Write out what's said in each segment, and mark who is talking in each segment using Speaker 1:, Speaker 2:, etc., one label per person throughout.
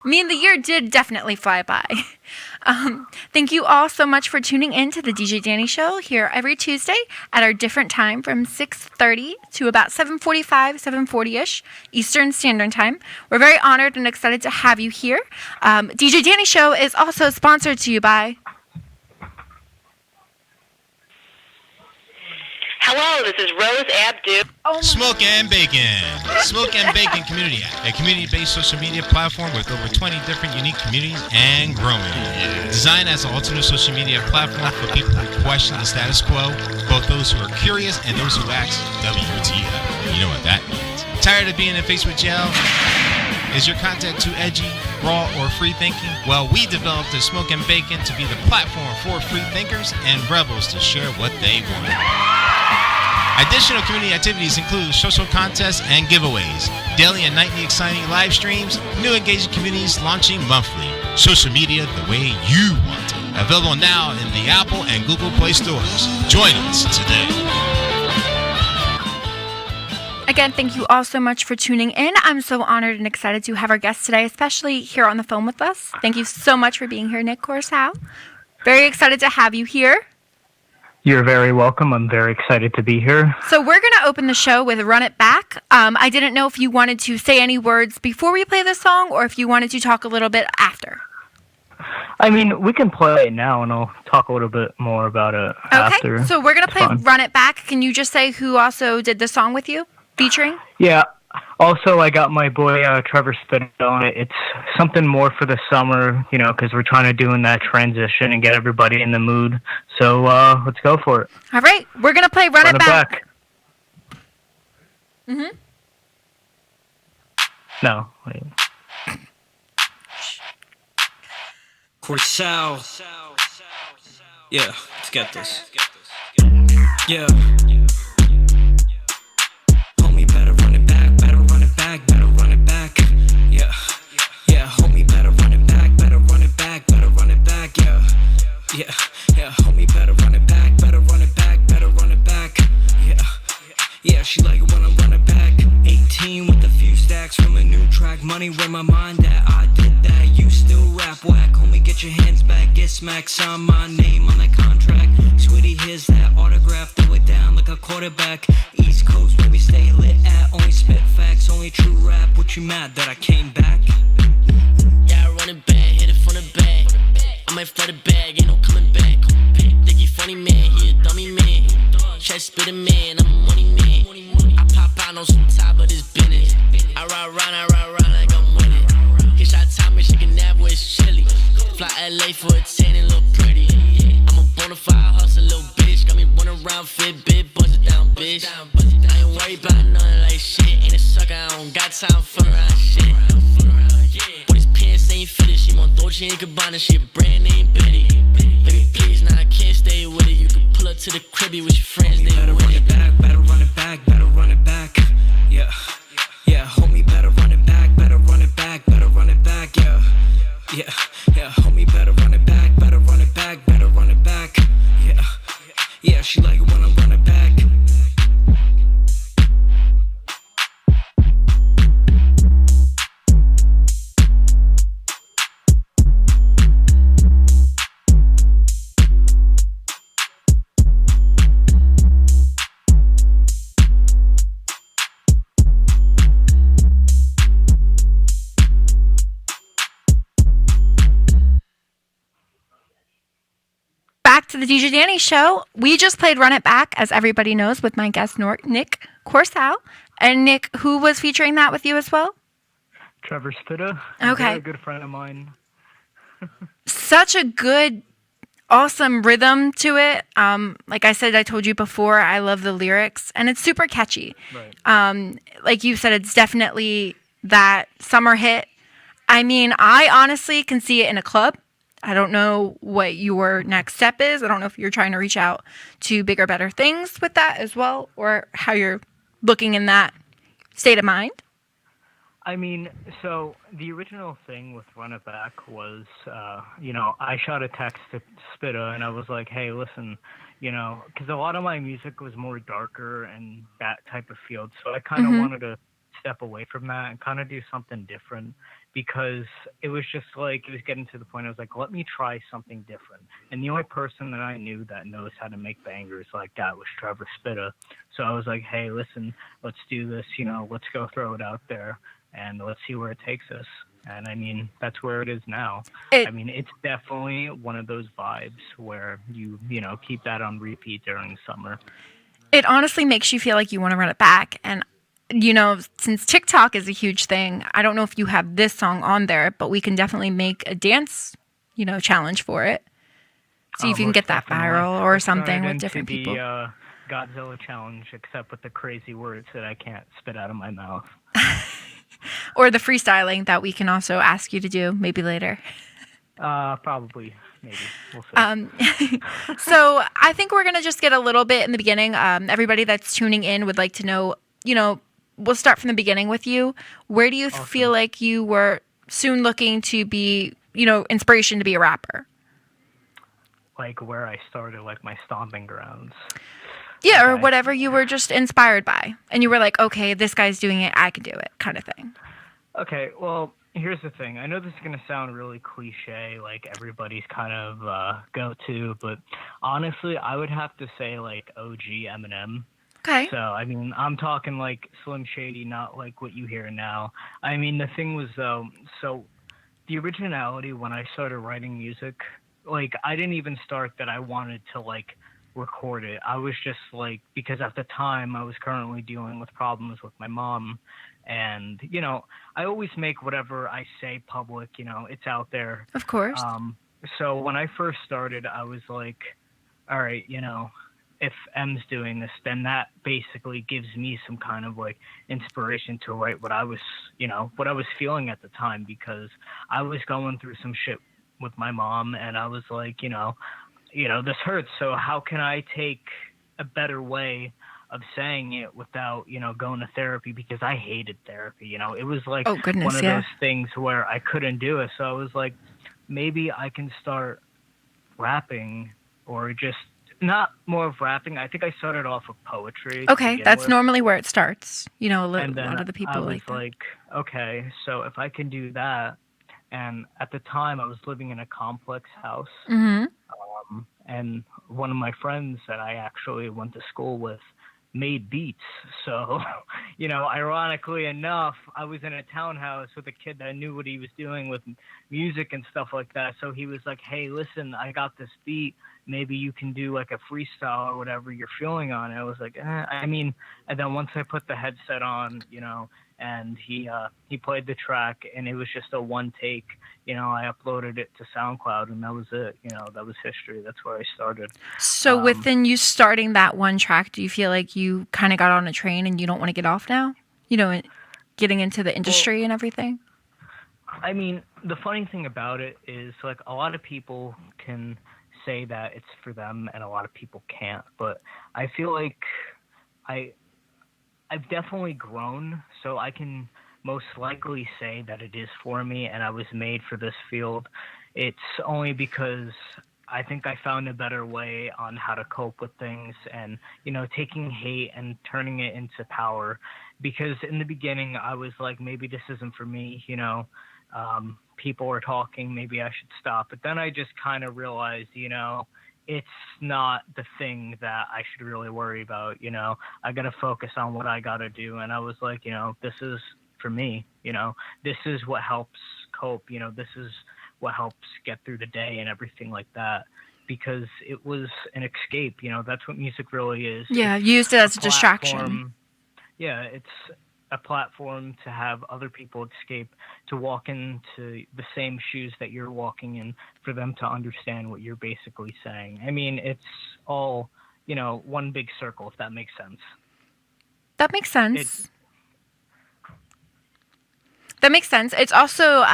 Speaker 1: I mean, the year did definitely fly by. Thank you all so much for tuning in to the DJ Danny Show here every Tuesday at our different time from 6:30 to about 7:45, 7:40-ish Eastern Standard Time. We're very honored and excited to have you here. DJ Danny Show is also sponsored to you by...
Speaker 2: Hello, this is Rose Abdu.
Speaker 3: Smoke and Bacon. Smoke and Bacon Community App, a community-based social media platform with over 20 different unique communities and growing. Designed as an alternate social media platform for people who question the status quo, both those who are curious and those who ask WTF. You know what that means. Tired of being in Facebook jail? Is your content too edgy, raw, or free-thinking? Well, we developed the Smoke and Bacon to be the platform for free thinkers and rebels to share what they want. Additional community activities include social contests and giveaways, daily and nightly exciting live streams, new engaging communities launching monthly, social media the way you want it. Available now in the Apple and Google Play stores. Join us today.
Speaker 1: Again, thank you all so much for tuning in. I'm so honored and excited to have our guest today, especially here on the phone with us. Thank you so much for being here, Nick CORSALE. Very excited to have you here.
Speaker 4: You're very welcome. I'm very excited to be here.
Speaker 1: So we're going to open the show with Run It Back. I didn't know if you wanted to say any words before we play this song or if you wanted to talk a little bit after.
Speaker 4: I mean, we can play it now, and I'll talk a little bit more about it after.
Speaker 1: Okay, so we're going to play Run It Back. Can you just say who also did the song with you, featuring?
Speaker 4: Yeah. Also, I got my boy Trevor Spittle on it. It's something more for the summer, you know, because we're trying to do in that transition and get everybody in the mood. So let's go for it.
Speaker 1: All right, we're going to play Run It Back. Mm-hmm.
Speaker 4: No, wait.
Speaker 5: CORSALE. Yeah, let's get this. Yeah. Homie, better run it back, better run it back, better run it back. Yeah. Yeah, homie, better run it back, better run it back, better run it back. Yeah. Yeah. Yeah, homie, better run it back, better run it back, better run it back. Yeah. Yeah, she like it when I run it back. 18 with a few stacks from a new track. Money where my mind at, I did that. You still rap whack, homie, get your hands back. Get smacked, sign my name on that contract. Sweetie, here's that autograph, throw it down like a quarterback. East Coast where we stay lit at. Only spit facts, only true rap. What you mad that I came back?
Speaker 6: Yeah, I run it back, hit it from the back. I might flood the bag, ain't no coming back. Think he funny man, he a dummy man. Chest spitting man, I'm a money man. I pop out on some top of this business. I ride around like I'm winning. Hit shot Tommy, she can nab where it's chilly. Fly LA for a 10 and look pretty. I'm a bonafide hustle, little bitch. Got me running around fit, bit, bust it down, bitch. I ain't worried about nothing like shit. Ain't a sucker, I don't got time for around shit. But his pants ain't fitted. She want Dolce and Gabbana, she a brand name Betty. Baby, please, nah, I can't stay with it. You can pull up to the cribby with your friends, they
Speaker 5: better
Speaker 6: with
Speaker 5: run it back, better run it back, better run it back. Yeah. Yeah, homie, better run it back, better run it back, better run it back. Yeah. Yeah. Yeah, homie, better run it back, better run it back, better run it back. Yeah. Yeah, she like it when I run it back.
Speaker 1: Back to the DJ Danny Show. We just played Run It Back, as everybody knows, with my guest Nick CORSALE. And Nick, who was featuring that with you as well?
Speaker 4: Trevor Spittle.
Speaker 1: Okay.
Speaker 4: A good friend of mine.
Speaker 1: Such a good, awesome rhythm to it. Like I said, I told you before, I love the lyrics, and it's super catchy.
Speaker 4: Right.
Speaker 1: Like you said, it's definitely that summer hit. I mean, I honestly can see it in a club. I don't know what your next step is. I don't know if you're trying to reach out to bigger, better things with that as well, or how you're looking in that state of mind.
Speaker 4: I mean, so the original thing with Run It Back was, you know, I shot a text to Spitta and I was like, hey, listen, you know, because a lot of my music was more darker and that type of field. So I kind of wanted to step away from that and kind of do something different. because it was just like, it was getting to the point, I was like, let me try something different. And the only person that I knew that knows how to make bangers like that was Trevor Spitta. So I was like, hey, listen, let's do this, let's go throw it out there and let's see where it takes us. And I mean, that's where it is now. It's definitely one of those vibes where you keep that on repeat during summer.
Speaker 1: It honestly makes you feel like you want to run it back. And, since TikTok is a huge thing, I don't know if you have this song on there, but we can definitely make a dance, challenge for it. See if you can get that viral or something with different people.
Speaker 4: The Godzilla challenge, except with the crazy words that I can't spit out of my mouth.
Speaker 1: Or the freestyling that we can also ask you to do maybe later.
Speaker 4: Probably, maybe. We'll see.
Speaker 1: So I think we're going to just get a little bit in the beginning. Everybody that's tuning in would like to know, we'll start from the beginning with you. Where do you feel like you were soon looking to be, inspiration to be a rapper?
Speaker 4: Like where I started, like my stomping grounds.
Speaker 1: Yeah, okay. Or whatever you were just inspired by. And you were like, okay, this guy's doing it, I can do it, kind of thing.
Speaker 4: Okay, well, here's the thing. I know this is going to sound really cliche, like everybody's kind of go-to, but honestly, I would have to say like OG Eminem.
Speaker 1: Okay.
Speaker 4: So, I'm talking like Slim Shady, not like what you hear now. The thing was, though, so the originality when I started writing music, like, I didn't even start that I wanted to, like, record it. I was just like, because at the time I was currently dealing with problems with my mom, and I always make whatever I say public, it's out there,
Speaker 1: of course.
Speaker 4: So when I first started, I was like, all right, if M's doing this, then that basically gives me some kind of like inspiration to write what I was feeling at the time, because I was going through some shit with my mom, and I was like, this hurts. So how can I take a better way of saying it without, going to therapy? Because I hated therapy. It was like one of those things where I couldn't do it. So I was like, maybe I can start rapping, or just not more of rapping. I think I started off with poetry.
Speaker 1: Okay, that's normally where it starts. A lot of the people
Speaker 4: I was
Speaker 1: like that.
Speaker 4: like, okay, so if I can do that, and at the time I was living in a complex house.
Speaker 1: Mm-hmm.
Speaker 4: And one of my friends that I actually went to school with made beats. So, ironically enough, I was in a townhouse with a kid that knew what he was doing with music and stuff like that. So he was like, hey, listen, I got this beat. Maybe you can do like a freestyle or whatever you're feeling on. And I was like, and then once I put the headset on, and he played the track, and it was just a one take. I uploaded it to SoundCloud, and that was it. That was history. That's where I started.
Speaker 1: So within you starting that one track, do you feel like you kind of got on a train and you don't want to get off now? Getting into the industry and everything?
Speaker 4: The funny thing about it is, like, a lot of people can say that it's for them, and a lot of people can't. But I feel like I've definitely grown, so I can most likely say that it is for me, and I was made for this field. It's only because I think I found a better way on how to cope with things, and, taking hate and turning it into power. Because in the beginning, I was like, maybe this isn't for me, people are talking, maybe I should stop. But then I just kind of realized, it's not the thing that I should really worry about. I got to focus on what I got to do. And I was like, this is for me, this is what helps cope. This is what helps get through the day and everything like that, because it was an escape. That's what music really is.
Speaker 1: Yeah. You used it as a distraction.
Speaker 4: Yeah. It's a platform to have other people escape, to walk into the same shoes that you're walking in, for them to understand what you're basically saying. It's all, one big circle, if that makes sense.
Speaker 1: That makes sense. That makes sense. It's also,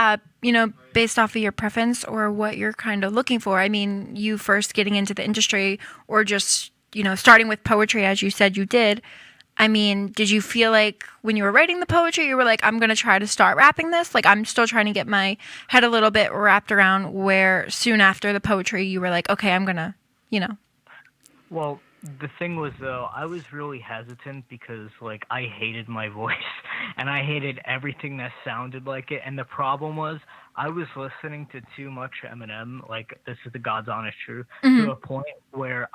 Speaker 1: based off of your preference or what you're kind of looking for. You first getting into the industry, or just, starting with poetry, as you said you did. Did you feel like when you were writing the poetry, you were like, I'm going to try to start rapping this? Like, I'm still trying to get my head a little bit wrapped around, where soon after the poetry, you were like, okay, I'm going to,
Speaker 4: Well, The thing was though, I was really hesitant because like I hated my voice and I hated everything that sounded like it. And the problem was I was listening to too much Eminem, like this is the God's honest truth, to a point where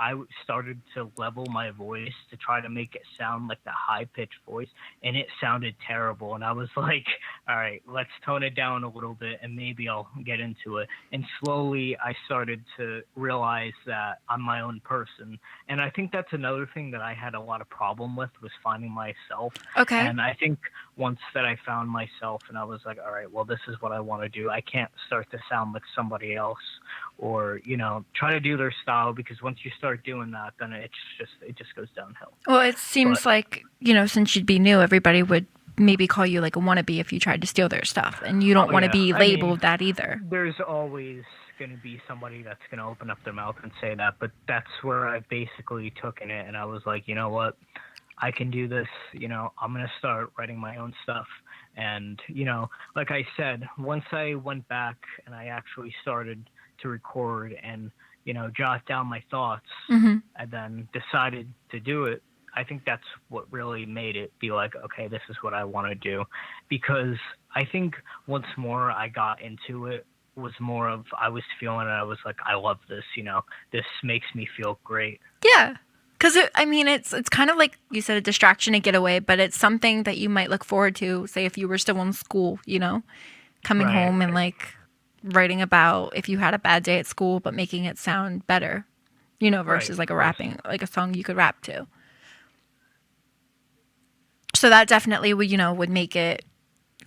Speaker 4: started to level my voice to try to make it sound like the high pitched voice, and it sounded terrible. And I was like, all right, let's tone it down a little bit and maybe I'll get into it. And slowly I started to realize that I'm my own person. And I think that's another thing that I had a lot of problem with, was finding myself.
Speaker 1: Okay.
Speaker 4: And I think once that I found myself and I was like, all right, well, this is what I want to do. I can't start to sound like somebody else or, try to do their style, because once you start doing that, then it just goes downhill.
Speaker 1: Well, it seems like, since you'd be new, everybody would maybe call you like a wannabe if you tried to steal their stuff. And you don't want to be labeled that either.
Speaker 4: There's always going to be somebody that's going to open up their mouth and say that, but that's where I basically took in it. And I was like, you know what? I can do this. I'm going to start writing my own stuff. And, like I said, once I went back and I actually started to record and, jot down my thoughts and then decided to do it, I think that's what really made it be like, okay, this is what I want to do. Because I think once more I got into it was more of, I was feeling it. I was like, I love this, this makes me feel great.
Speaker 1: Yeah. Because, it's kind of like you said, a distraction, a getaway, but it's something that you might look forward to, say, if you were still in school, coming home and, like, writing about if you had a bad day at school, but making it sound better, versus, like, a song you could rap to. So that definitely would make it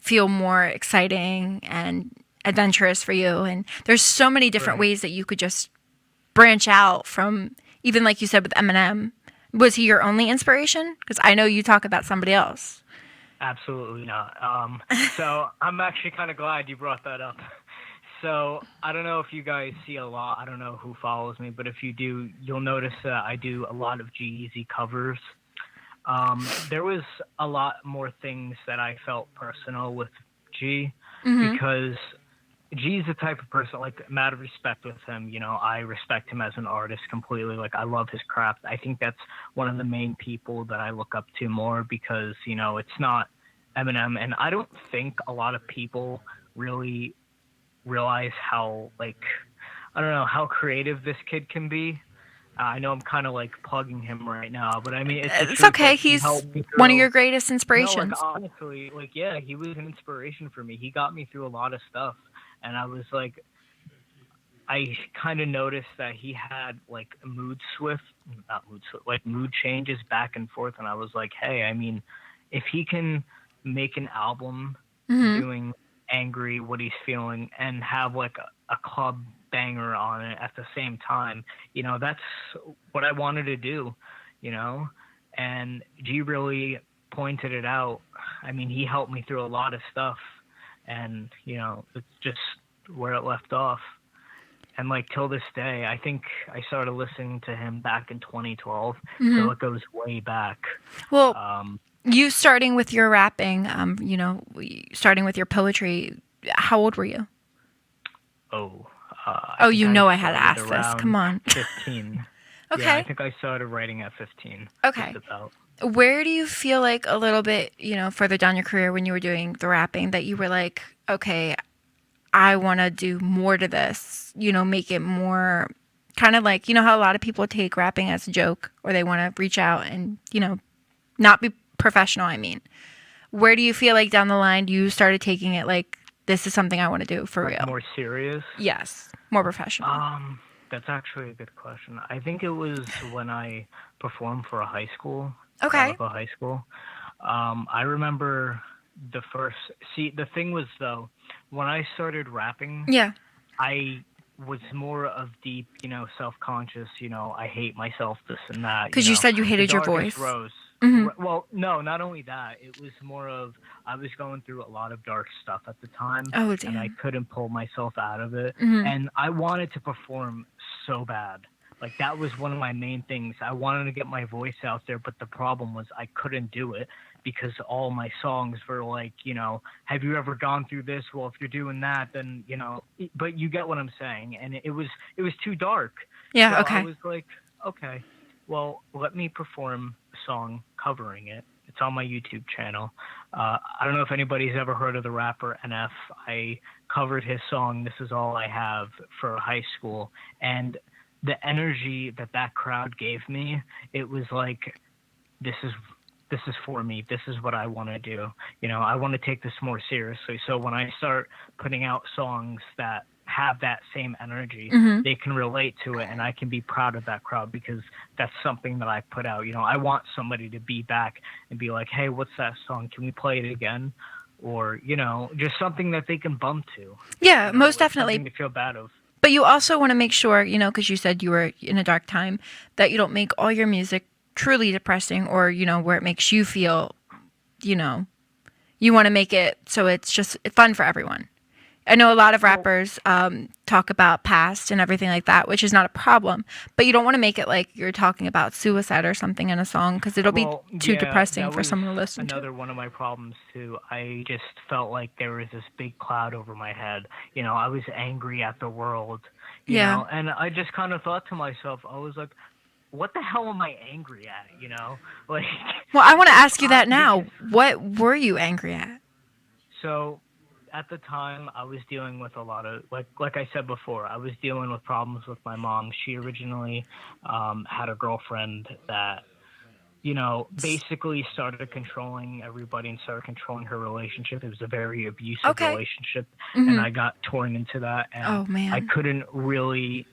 Speaker 1: feel more exciting and adventurous for you. And there's so many different ways that you could just branch out from, even like you said with Eminem. Was he your only inspiration? Because I know you talk about somebody else.
Speaker 4: Absolutely not. So I'm actually kind of glad you brought that up. So I don't know if you guys see a lot. I don't know who follows me, but if you do, you'll notice that I do a lot of G-Eazy covers. There was a lot more things that I felt personal with G, because G's the type of person, like, mad respect with him. I respect him as an artist completely. Like, I love his craft. I think that's one of the main people that I look up to more, because, it's not Eminem. And I don't think a lot of people really realize how, like, I don't know, how creative this kid can be. I know I'm kind of like plugging him right now, but I mean, it's
Speaker 1: okay.
Speaker 4: Like,
Speaker 1: he's one of your greatest inspirations.
Speaker 4: No, like, honestly, like, yeah, he was an inspiration for me. He got me through a lot of stuff, and I was like, I kind of noticed that he had like mood changes back and forth, and I was like, hey, I mean, if he can make an album doing angry, what he's feeling, and have like a club banger on it at the same time, that's what I wanted to do, and G really pointed it out. I mean, he helped me through a lot of stuff, and it's just where it left off. And like till this day, I think I started listening to him back in 2012, so it goes way back.
Speaker 1: Well, you starting with your rapping, starting with your poetry, how old were you?
Speaker 4: I
Speaker 1: had to ask this. Come on.
Speaker 4: 15.
Speaker 1: Okay.
Speaker 4: Yeah, I think I started writing at 15.
Speaker 1: Okay.
Speaker 4: Just about.
Speaker 1: Where do you feel like a little bit, further down your career when you were doing the rapping, that you were like, okay, I want to do more to this, make it more kind of like, how a lot of people take rapping as a joke, or they want to reach out and, not be professional. I mean, where do you feel like down the line you started taking it like, this is something I want to do for real?
Speaker 4: More serious?
Speaker 1: Yes. More professional.
Speaker 4: That's actually a good question. I think it was when I performed for a high school.
Speaker 1: Okay.
Speaker 4: A high school. I remember the thing was, though, when I started rapping, I was more of deep, self-conscious, I hate myself, this and that.
Speaker 1: Because you said you hated your voice.
Speaker 4: Rose. Well, no, not only that. It was more of, I was going through a lot of dark stuff at the time.
Speaker 1: Oh, damn.
Speaker 4: And I couldn't pull myself out of it. And I wanted to perform so bad. Like, that was one of my main things. I wanted to get my voice out there, but the problem was I couldn't do it, because all my songs were like, have you ever gone through this? Well, if you're doing that, then, but you get what I'm saying. And it was too dark.
Speaker 1: Yeah,
Speaker 4: so
Speaker 1: okay.
Speaker 4: I was like, okay. well, let me perform a song covering it. It's on my YouTube channel. I don't know if anybody's ever heard of the rapper NF. I covered his song "This Is All I Have" for high school, and the energy that that crowd gave me, it was like, this is this is for me. This is what I want to do. You know, I want to take this more seriously. So when I start putting out songs that have that same energy, they can relate to it, and I can be proud of that crowd because that's something that I put out. You know, I want somebody to be back and be like, hey, what's that song? Can we play it again? Or, you know, just something that they can bump to.
Speaker 1: Yeah,
Speaker 4: You know,
Speaker 1: most
Speaker 4: like
Speaker 1: definitely.
Speaker 4: something to feel bad of.
Speaker 1: But you also want to make sure, you know, because you said you were in a dark time, that you don't make all your music truly depressing or, you know, where it makes you feel, you know, you want to make it so it's just fun for everyone. I know a lot of rappers talk about past and everything like that, which is not a problem. But you don't want to make it like you're talking about suicide or something in a song because it'll be too depressing
Speaker 4: that
Speaker 1: for
Speaker 4: was
Speaker 1: someone to listen
Speaker 4: another
Speaker 1: to.
Speaker 4: one of my problems too. I just felt like there was this big cloud over my head. You know, I was angry at the world. You
Speaker 1: Yeah.
Speaker 4: know, and I just kind of thought to myself, I was like, what the hell am I angry at? You know, like.
Speaker 1: Well, I want to ask you that now.
Speaker 4: Because,
Speaker 1: What were you angry at?
Speaker 4: so at the time I was dealing with a lot of like I said before, I was dealing with problems with my mom. She originally had a girlfriend that, you know, basically started controlling everybody and started controlling her relationship. It was a very abusive
Speaker 1: Okay.
Speaker 4: relationship, and I got torn into that, and
Speaker 1: Oh, man.
Speaker 4: I couldn't really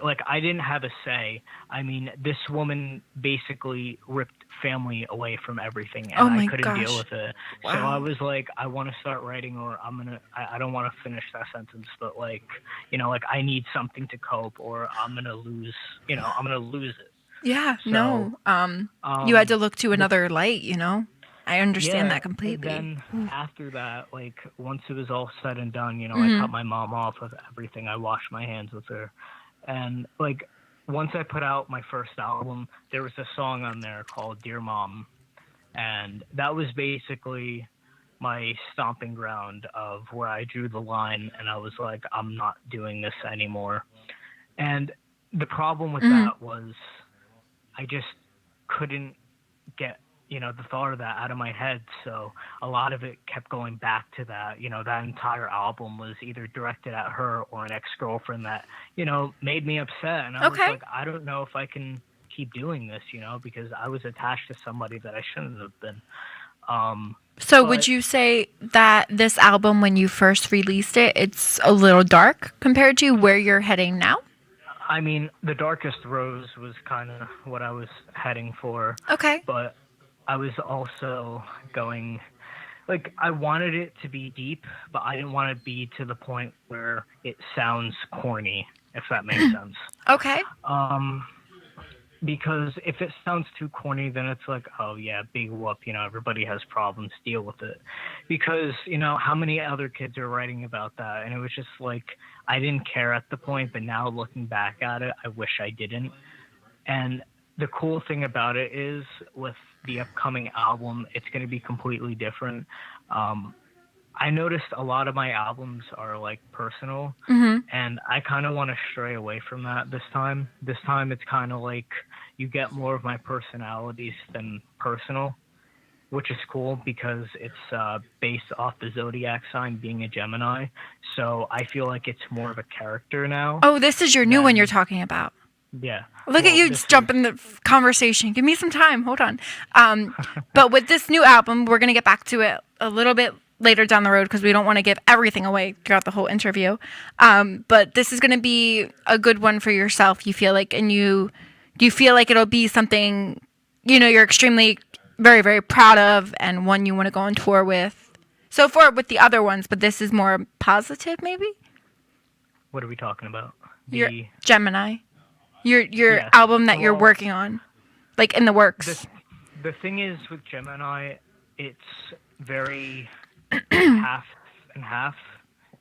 Speaker 4: like, I didn't have a say. I mean, this woman basically ripped family away from everything, and
Speaker 1: Oh my
Speaker 4: I couldn't deal
Speaker 1: gosh.
Speaker 4: with it. So
Speaker 1: Wow.
Speaker 4: I was like, I want to start writing, or I don't want to finish that sentence, but like, you know, like I need something to cope, or I'm gonna lose, you know, I'm gonna lose it.
Speaker 1: Yeah,
Speaker 4: So,
Speaker 1: no. You had to look to
Speaker 4: the
Speaker 1: another light, you know? I understand
Speaker 4: yeah,
Speaker 1: that
Speaker 4: and
Speaker 1: completely.
Speaker 4: then after that, like once it was all said and done, you know, I
Speaker 1: Mm-hmm.
Speaker 4: cut my mom off of everything. I washed my hands with her, and like once I put out my first album, there was a song on there called "Dear Mom," and that was basically my stomping ground of where I drew the line, and I was like, I'm not doing this anymore. And the problem with
Speaker 1: Mm-hmm.
Speaker 4: that was I just couldn't get, you know, the thought of that out of my head. So a lot of it kept going back to that. You know, that entire album was either directed at her or an ex-girlfriend that, you know, made me upset. And I was
Speaker 1: Okay.
Speaker 4: like, I don't know if I can keep doing this, you know, because I was attached to somebody that I shouldn't have been.
Speaker 1: So would
Speaker 4: But
Speaker 1: you say that this album, when you first released it, it's a little dark compared to where you're heading now?
Speaker 4: I mean, The Darkest Rose was kind of what I was heading for,
Speaker 1: Okay.
Speaker 4: but I was also going, like, I wanted it to be deep, but I didn't want it to be to the point where it sounds corny, if that makes sense.
Speaker 1: Okay.
Speaker 4: Because if it sounds too corny, then it's like, oh yeah, big whoop, you know, everybody has problems, deal with it. Because, you know, how many other kids are writing about that? And it was just like, I didn't care at the point, but now looking back at it, I wish I didn't. And the cool thing about it is with the upcoming album, it's going to be completely different. I noticed a lot of my albums are like personal, and I kind of want to stray away from that this time. This time it's kind of like you get more of my personalities than personal, which is cool because it's based off the zodiac sign being a Gemini. So I feel like it's more of a character now.
Speaker 1: Oh, this is your new one
Speaker 4: than-
Speaker 1: you're talking about.
Speaker 4: Yeah.
Speaker 1: Look at
Speaker 4: Well,
Speaker 1: you
Speaker 4: this
Speaker 1: just jump
Speaker 4: is-
Speaker 1: in the conversation. Give me some time. Hold on. But with this new album, we're going to get back to it a little bit later down the road because we don't want to give everything away throughout the whole interview. But this is going to be a good one for yourself, you feel like, and do you feel like it'll be something, you know, you're extremely, very, very proud of and one you want to go on tour with? So far with the other ones, but this is more positive, maybe?
Speaker 4: What are we talking about?
Speaker 1: Your Gemini. Your
Speaker 4: Yes.
Speaker 1: album that you're
Speaker 4: Well,
Speaker 1: working on, like in the works.
Speaker 4: the thing is with Gemini, it's very half and half.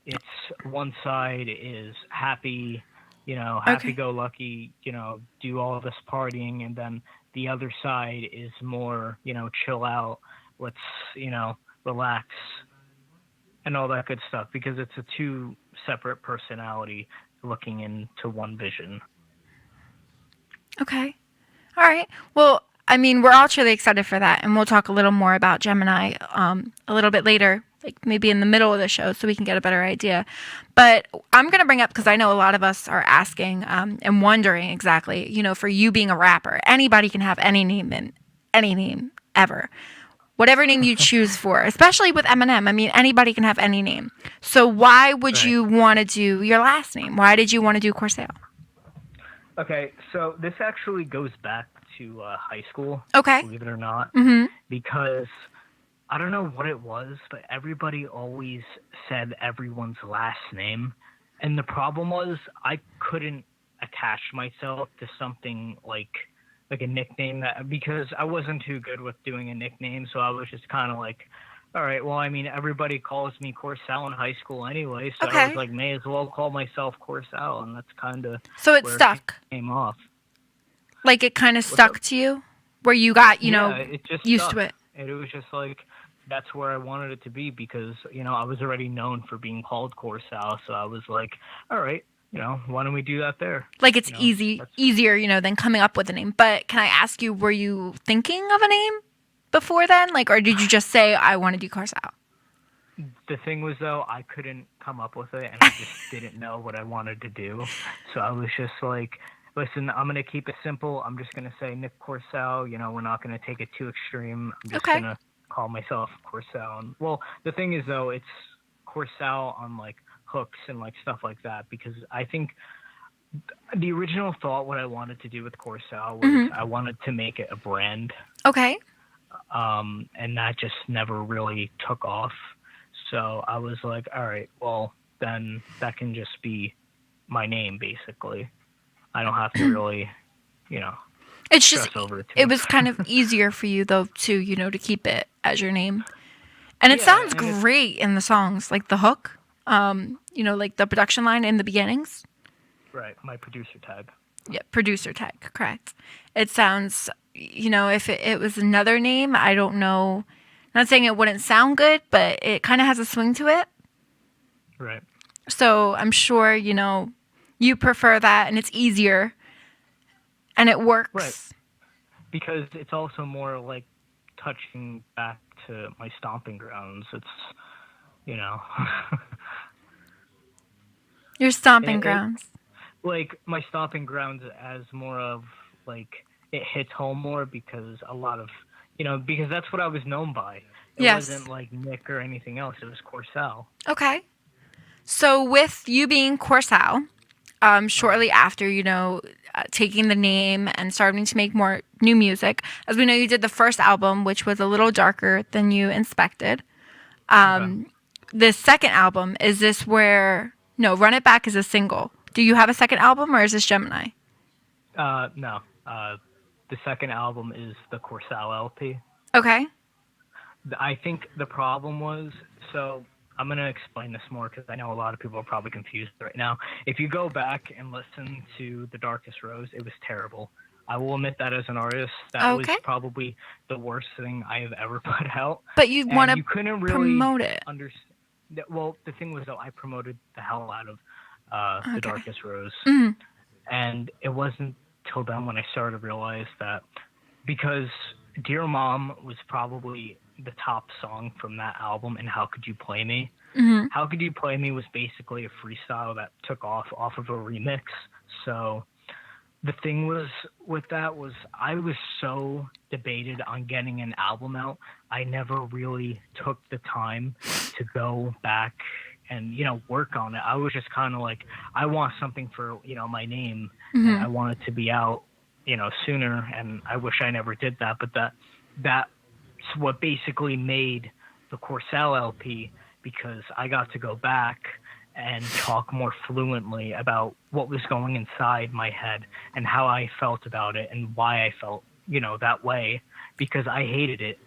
Speaker 4: It's one side is happy, you know, happy-go-lucky, you know, do all this partying, and then the other side is more, you know, chill out, let's, you know, relax, and all that good stuff, because it's a two separate personality looking into one vision.
Speaker 1: Okay. All right. Well, I mean, we're all truly excited for that, and we'll talk a little more about Gemini a little bit later, like maybe in the middle of the show, so we can get a better idea. But I'm going to bring up, because I know a lot of us are asking and wondering exactly, for you being a rapper, anybody can have any name and any name ever. Whatever name you choose for, especially with Eminem. I mean, anybody can have any name. So why would you want to do your last name? Why did you want to do CORSALE?
Speaker 4: Okay, so this actually goes back to high school.
Speaker 1: Okay.
Speaker 4: Believe it or not, because I don't know what it was, but everybody always said everyone's last name, and the problem was I couldn't attach myself to something like a nickname, because I wasn't too good with doing a nickname, so I was just kind of like, all right, well, I mean, everybody calls me CORSALE in high school anay, so I was like, may as well call myself CORSALE, and that's kind of
Speaker 1: so it stuck.
Speaker 4: It came off.
Speaker 1: Like it kind of stuck to you, where you got
Speaker 4: it just
Speaker 1: used
Speaker 4: stuck.
Speaker 1: to it.
Speaker 4: And it was just like, that's where I wanted it to be, because I was already known for being called CORSALE, so I was like, all right. Why don't we do that there?
Speaker 1: Like it's easier, than coming up with a name. But can I ask you, were you thinking of a name before then? Like, or did you just say, I want to do CORSALE?
Speaker 4: The thing was, though, I couldn't come up with it, and I just didn't know what I wanted to do. So I was just like, listen, I'm going to keep it simple. I'm just going to say Nick CORSALE. We're not going to take it too extreme. I'm just going to call myself CORSALE. And, well, the thing is, though, it's CORSALE on, like, hooks and like stuff like that, because I think the original thought, what I wanted to do with CORSALE was I wanted to make it a brand.
Speaker 1: Okay.
Speaker 4: And that just never really took off. So I was like, all right, well, then that can just be my name, basically. I don't have to really,
Speaker 1: it's just,
Speaker 4: over it.
Speaker 1: It was kind of easier for you, though, to keep it as your name. And it sounds great in the songs, like the hook. Like the production line in the beginnings.
Speaker 4: Right, my producer tag.
Speaker 1: Yeah, producer tag, correct. It sounds, if it was another name, I don't know. Not saying it wouldn't sound good, but it kind of has a swing to it.
Speaker 4: Right.
Speaker 1: So I'm sure, you prefer that, and it's easier, and it works.
Speaker 4: Right. Because it's also more like touching back to my stomping grounds. It's,
Speaker 1: Your stomping grounds.
Speaker 4: Like, my stomping grounds as more of, like, it hits home more, because a lot of, because that's what I was known by. It wasn't, like, Nick or anything else. It was CORSALE.
Speaker 1: Okay. So with you being CORSALE, shortly after, taking the name and starting to make more new music, as we know, you did the first album, which was a little darker than you inspected. The second album, is this where... No, Run It Back is a single. Do you have a second album, or is this Gemini?
Speaker 4: No. The second album is the CORSALE LP.
Speaker 1: Okay.
Speaker 4: I think the problem was... So, I'm going to explain this more, because I know a lot of people are probably confused right now. If you go back and listen to The Darkest Rose, it was terrible. I will admit that as an artist, that was probably the worst thing I have ever put out.
Speaker 1: But you want to promote it.
Speaker 4: Well, the thing was, though, I promoted the hell out of The Darkest Rose. And it wasn't till then when I started to realize that, because Dear Mom was probably the top song from that album, and How Could You Play Me? How Could You Play Me was basically a freestyle that took off of a remix. So the thing was with that was I was so debated on getting an album out. I never really took the time to go back and, work on it. I was just kind of like, I want something for, my name, and I want it to be out, sooner. And I wish I never did that. But that's what basically made the CORSALE LP, because I got to go back and talk more fluently about what was going inside my head and how I felt about it and why I felt, that way, because I hated it,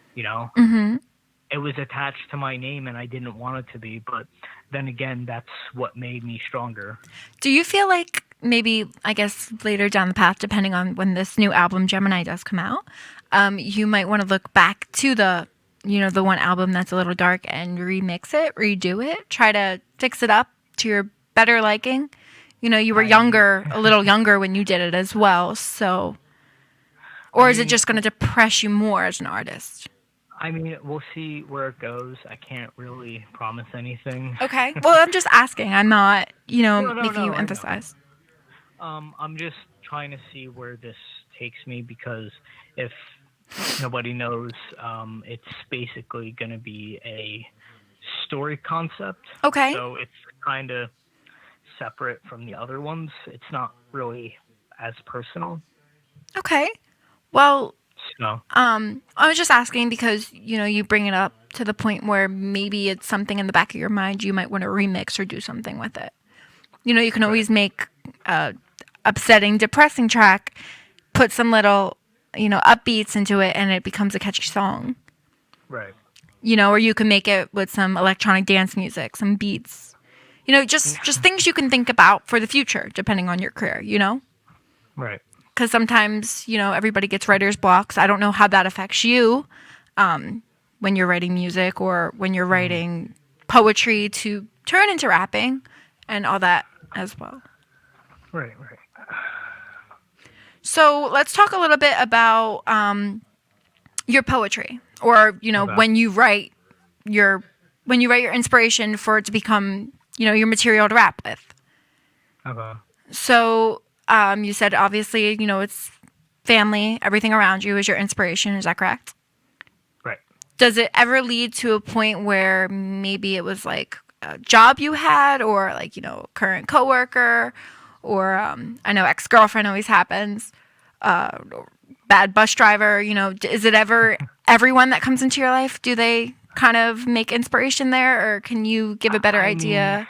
Speaker 4: It was attached to my name and I didn't want it to be, but then again, that's what made me stronger.
Speaker 1: Do you feel like maybe, I guess, later down the path, depending on when this new album, Gemini, does come out, you might want to look back to the one album that's a little dark and remix it, redo it, try to fix it up to your better liking? You were a little younger when you did it as well, so... Or is it just going to depress you more as an artist?
Speaker 4: I mean, we'll see where it goes. I can't really promise anything.
Speaker 1: Okay. Well, I'm just asking. I'm not,
Speaker 4: No,
Speaker 1: making you
Speaker 4: I know.
Speaker 1: emphasize.
Speaker 4: I'm just trying to see where this takes me because if nobody knows, it's basically going to be a story concept.
Speaker 1: Okay.
Speaker 4: So it's kind of separate from the other ones. It's not really as personal.
Speaker 1: Okay. Well,
Speaker 4: So
Speaker 1: I was just asking because, you bring it up to the point where maybe it's something in the back of your mind you might want to remix or do something with it. You can always make a upsetting, depressing track, put some little, upbeats into it, and it becomes a catchy song.
Speaker 4: right.
Speaker 1: Or you can make it with some electronic dance music, some beats. Just things you can think about for the future, depending on your career,
Speaker 4: Right.
Speaker 1: Because sometimes, everybody gets writer's blocks. I don't know how that affects you when you're writing music or when you're writing poetry to turn into rapping and all that as well.
Speaker 4: Right.
Speaker 1: So let's talk a little bit about your poetry, or
Speaker 4: Okay.
Speaker 1: when you write your inspiration for it to become your material to rap with.
Speaker 4: Okay.
Speaker 1: So you said obviously it's family, everything around you is your inspiration. Is that correct?
Speaker 4: Right.
Speaker 1: Does it ever lead to a point where maybe it was like a job you had, or like a current coworker, or I know ex-girlfriend always happens, bad bus driver, is it ever everyone that comes into your life? Do they kind of make inspiration there, or can you give a better idea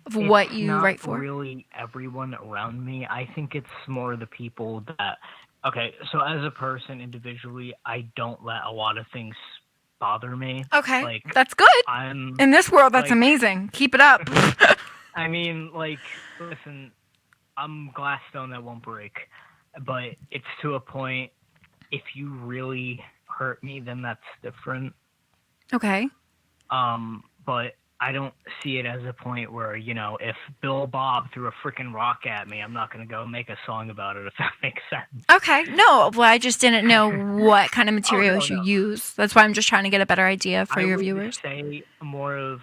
Speaker 1: of what you write for?
Speaker 4: It's not really everyone around me. I think it's more the people that. Okay, so as a person individually, I don't let a lot of things bother me.
Speaker 1: Okay,
Speaker 4: Like,
Speaker 1: that's good.
Speaker 4: I'm.
Speaker 1: In this world, that's
Speaker 4: like-
Speaker 1: amazing. Keep it up.
Speaker 4: I mean, like, listen, I'm glass stone that won't break, but it's to a point. If you really hurt me, then that's different.
Speaker 1: Okay.
Speaker 4: But I don't see it as a point where, if Bill Bob threw a freaking rock at me, I'm not going to go make a song about it, if that makes sense.
Speaker 1: Okay. No, well, I just didn't know what kind of materials
Speaker 4: no.
Speaker 1: you use. That's why I'm just trying to get a better idea for your
Speaker 4: I
Speaker 1: viewers.
Speaker 4: would say more of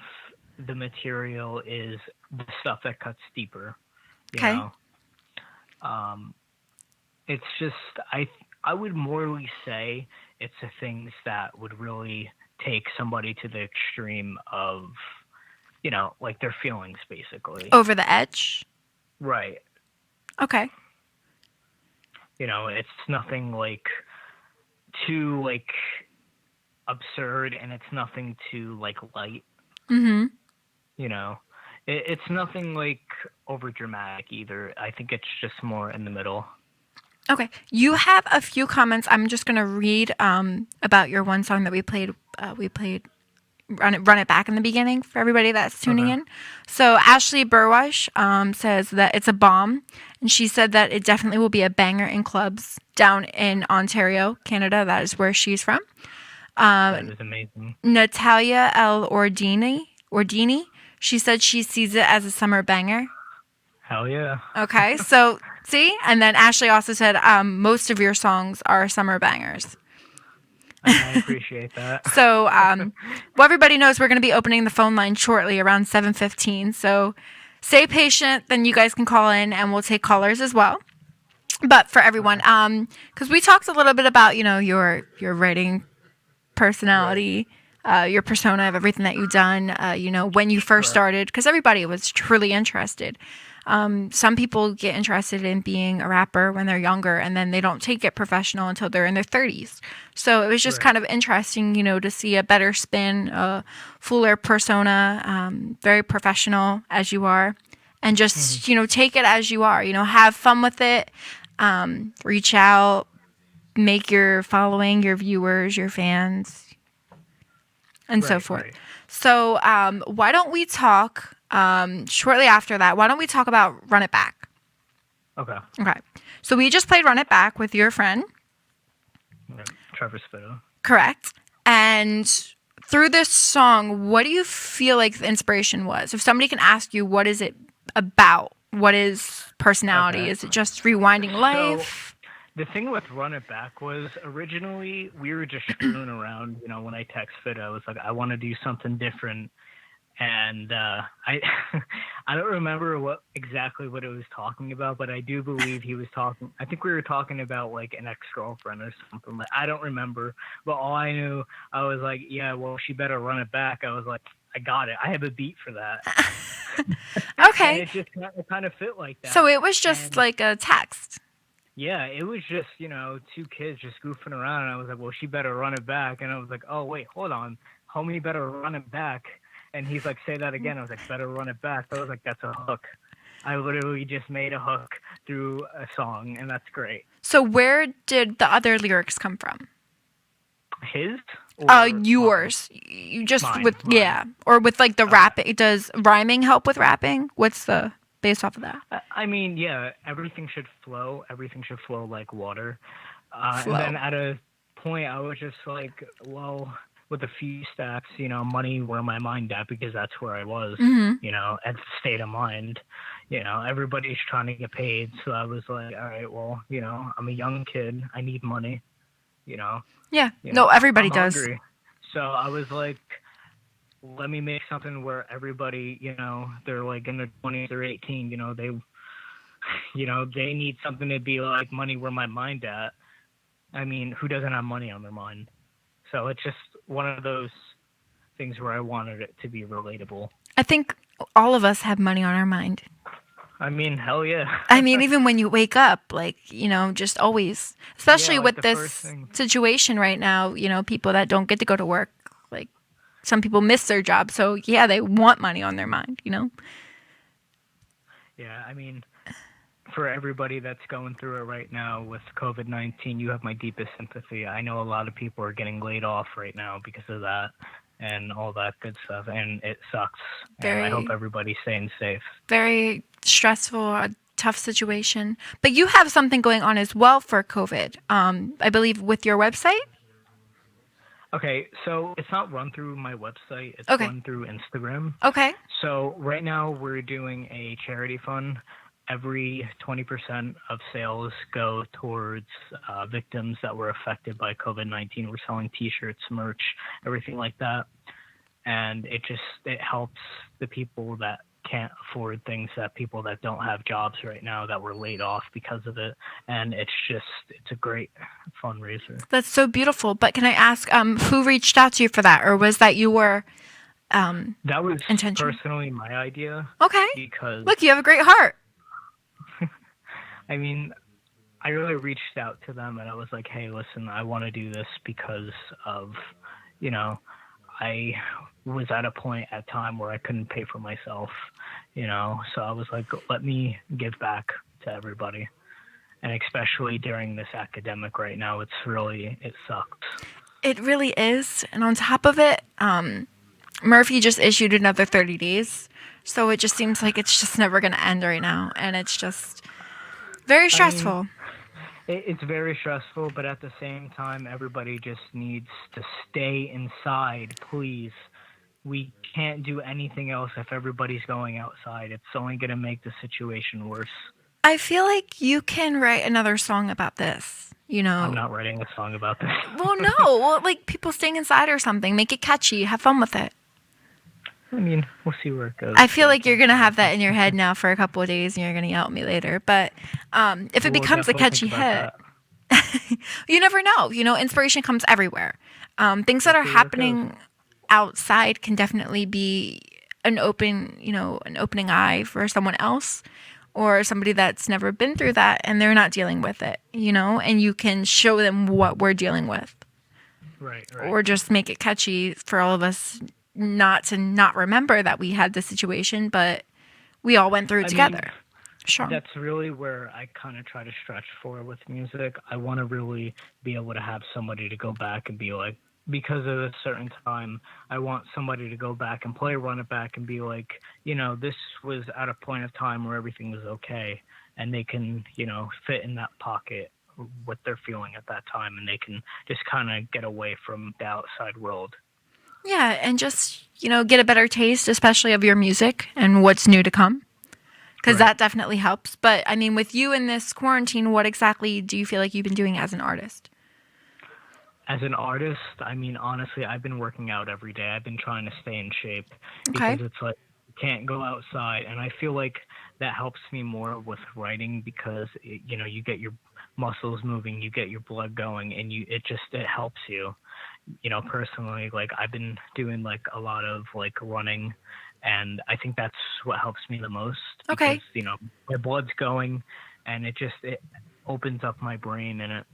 Speaker 4: the material is the stuff that cuts deeper. You
Speaker 1: Okay.
Speaker 4: know? It's just, I would morally say it's the things that would really take somebody to the extreme of, like their feelings, basically.
Speaker 1: Over the edge?
Speaker 4: Right.
Speaker 1: Okay.
Speaker 4: It's nothing like too like absurd, and it's nothing too like light.
Speaker 1: Mm-hmm.
Speaker 4: It's nothing like over dramatic either. I think it's just more in the middle.
Speaker 1: Okay. You have a few comments. I'm just going to read about your one song that we played. Run It Back in the beginning for everybody that's tuning in. So Ashley Burwash says that it's a bomb, and she said that it definitely will be a banger in clubs down in Ontario, Canada. That is where she's from.
Speaker 4: That is amazing.
Speaker 1: Natalia L. Ordini, she said she sees it as a summer banger.
Speaker 4: Hell yeah.
Speaker 1: Okay, so see? And then Ashley also said most of your songs are summer bangers.
Speaker 4: I appreciate that.
Speaker 1: So, well, everybody knows we're going to be opening the phone line shortly around 7:15. So stay patient. Then you guys can call in and we'll take callers as well. But for everyone, because we talked a little bit about, your writing personality, your persona of everything that you've done, when you first started, because everybody was truly interested. Some people get interested in being a rapper when they're younger, and then they don't take it professional until they're in their 30s. So it was just kind of interesting, to see a better spin, a fuller persona, very professional as you are, and just, take it as you are, have fun with it, reach out, make your following, your viewers, your fans, and so forth.
Speaker 4: Right.
Speaker 1: So why don't we talk... shortly after that, why don't we talk about Run It Back?
Speaker 4: Okay.
Speaker 1: Okay. So we just played Run It Back with your friend.
Speaker 4: Yeah, Trevor Spitto.
Speaker 1: Correct. And through this song, what do you feel like the inspiration was? If somebody can ask you, what is it about? What is personality?
Speaker 4: Okay.
Speaker 1: Is it just rewinding life?
Speaker 4: The thing with Run It Back was originally we were just screwing around. When I text Fit, I was like, I want to do something different, and I I don't remember exactly what it was talking about, but I do believe he was talking. I think we were talking about like an ex-girlfriend or something. Like I don't remember, but all I knew, I was like, yeah, well, she better run it back. I was like, I got it. I have a beat for that.
Speaker 1: Okay.
Speaker 4: And it kind of fit like that.
Speaker 1: So it was just like a text.
Speaker 4: Yeah, it was just, two kids just goofing around, and I was like, well, she better run it back. And I was like, oh, wait, hold on. Homie better run it back. And he's like, say that again. I was like, better run it back. I was like, that's a hook. I literally just made a hook through a song, and that's great.
Speaker 1: So where did the other lyrics come from?
Speaker 4: His?
Speaker 1: Yours. You just
Speaker 4: Mine.
Speaker 1: yeah, or with like the rapping. Does rhyming help with rapping? What's the based off of that?
Speaker 4: I mean, yeah, everything should flow. Everything should flow like water.
Speaker 1: Flow.
Speaker 4: And then at a point, I was just like, well, with a few stacks, money where my mind at, because that's where I was, at the state of mind. Everybody's trying to get paid. So I was like, all right, well, I'm a young kid. I need money,
Speaker 1: Yeah. No, everybody
Speaker 4: I'm
Speaker 1: does.
Speaker 4: hungry. So I was like, let me make something where everybody, they're like in their 20s or 18, they need something to be like money where my mind at. I mean, who doesn't have money on their mind? So it's just one of those things where I wanted it to be relatable.
Speaker 1: I think all of us have money on our mind.
Speaker 4: I mean, hell yeah.
Speaker 1: I mean, even when you wake up, like, just always, especially
Speaker 4: like
Speaker 1: with
Speaker 4: the
Speaker 1: this
Speaker 4: first thing.
Speaker 1: situation right now, people that don't get to go to work, like some people miss their job. So yeah, they want money on their mind,
Speaker 4: Yeah, I mean, for everybody that's going through it right now with COVID-19, you have my deepest sympathy. I know a lot of people are getting laid off right now because of that and all that good stuff, and it sucks. And I hope everybody's staying safe.
Speaker 1: Very stressful, a tough situation. But you have something going on as well for COVID, I believe, with your website?
Speaker 4: Okay, so it's not run through my website. It's
Speaker 1: Okay.
Speaker 4: run through Instagram.
Speaker 1: Okay.
Speaker 4: So right now we're doing a charity fund. Every 20% of sales go towards victims that were affected by COVID-19. We're selling T-shirts, merch, everything like that. And it helps the people that can't afford things, that people that don't have jobs right now that were laid off because of it. And it's a great fundraiser.
Speaker 1: That's so beautiful. But can I ask who reached out to you for that? Or was that your
Speaker 4: That was
Speaker 1: intention?
Speaker 4: personally my idea.
Speaker 1: Okay.
Speaker 4: Because
Speaker 1: Look, you have a great heart.
Speaker 4: I mean, I really reached out to them and I was like, hey, listen, I want to do this because of, I was at a point at time where I couldn't pay for myself, so I was like, let me give back to everybody. And especially during this academic right now, it sucks.
Speaker 1: It really is. And on top of it, Murphy just issued another 30 days. So it just seems like it's just never going to end right now. And it's just very stressful.
Speaker 4: It's very stressful, but at the same time, everybody just needs to stay inside, please. We can't do anything else if everybody's going outside. It's only going to make the situation worse.
Speaker 1: I feel like you can write another song about this,
Speaker 4: I'm not writing a song about this.
Speaker 1: Well, no. Well, like people staying inside or something. Make it catchy. Have fun with it.
Speaker 4: I mean, we'll see where it goes.
Speaker 1: I feel like you're going to have that in your head now for a couple of days and you're going to yell at me later. But if it becomes a catchy hit, you never know. Inspiration comes everywhere. Things that are happening outside can definitely be an opening eye for someone else or somebody that's never been through that and they're not dealing with it, and you can show them what we're dealing with.
Speaker 4: Right.
Speaker 1: Or just make it catchy for all of us not remember that we had this situation, but we all went through it together. Sure.
Speaker 4: That's really where I kind of try to stretch for with music. I want to really be able to have somebody to go back and be like, because of a certain time, I want somebody to go back and play Run It Back and be like, this was at a point of time where everything was okay. And they can, fit in that pocket what they're feeling at that time. And they can just kind of get away from the outside world.
Speaker 1: Yeah, and just, get a better taste, especially of your music and what's new to come. Because
Speaker 4: Right.
Speaker 1: that definitely helps. But I mean, with you in this quarantine, what exactly do you feel like you've been doing as an artist?
Speaker 4: As an artist, I mean, honestly, I've been working out every day. I've been trying to stay in shape
Speaker 1: Okay.
Speaker 4: because it's like you can't go outside, and I feel like that helps me more with writing because you get your muscles moving, you get your blood going, and it helps you. Personally, like I've been doing like a lot of like running, and I think that's what helps me the most
Speaker 1: Okay.
Speaker 4: because my blood's going, and it opens up my brain, and it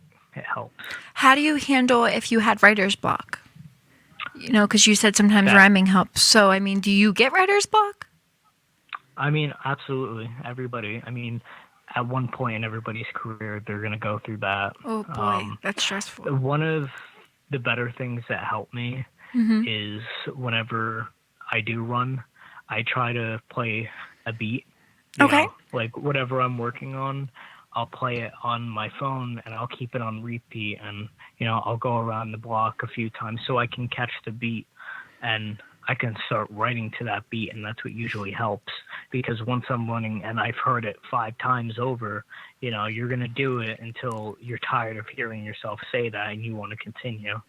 Speaker 4: helps.
Speaker 1: How do you handle if you had writer's block? Because you said sometimes
Speaker 4: That
Speaker 1: rhyming helps. So, I mean, do you get writer's block?
Speaker 4: I mean, absolutely. Everybody. I mean, at one point in everybody's career, they're gonna go through that.
Speaker 1: Oh, boy. That's stressful.
Speaker 4: One of the better things that help me
Speaker 1: Mm-hmm.
Speaker 4: is whenever I do run, I try to play a beat.
Speaker 1: Okay.
Speaker 4: Like whatever I'm working on, I'll play it on my phone and I'll keep it on repeat, and I'll go around the block a few times so I can catch the beat and I can start writing to that beat, and that's what usually helps because once I'm running and I've heard it 5 times over, you're going to do it until you're tired of hearing yourself say that and you want to continue.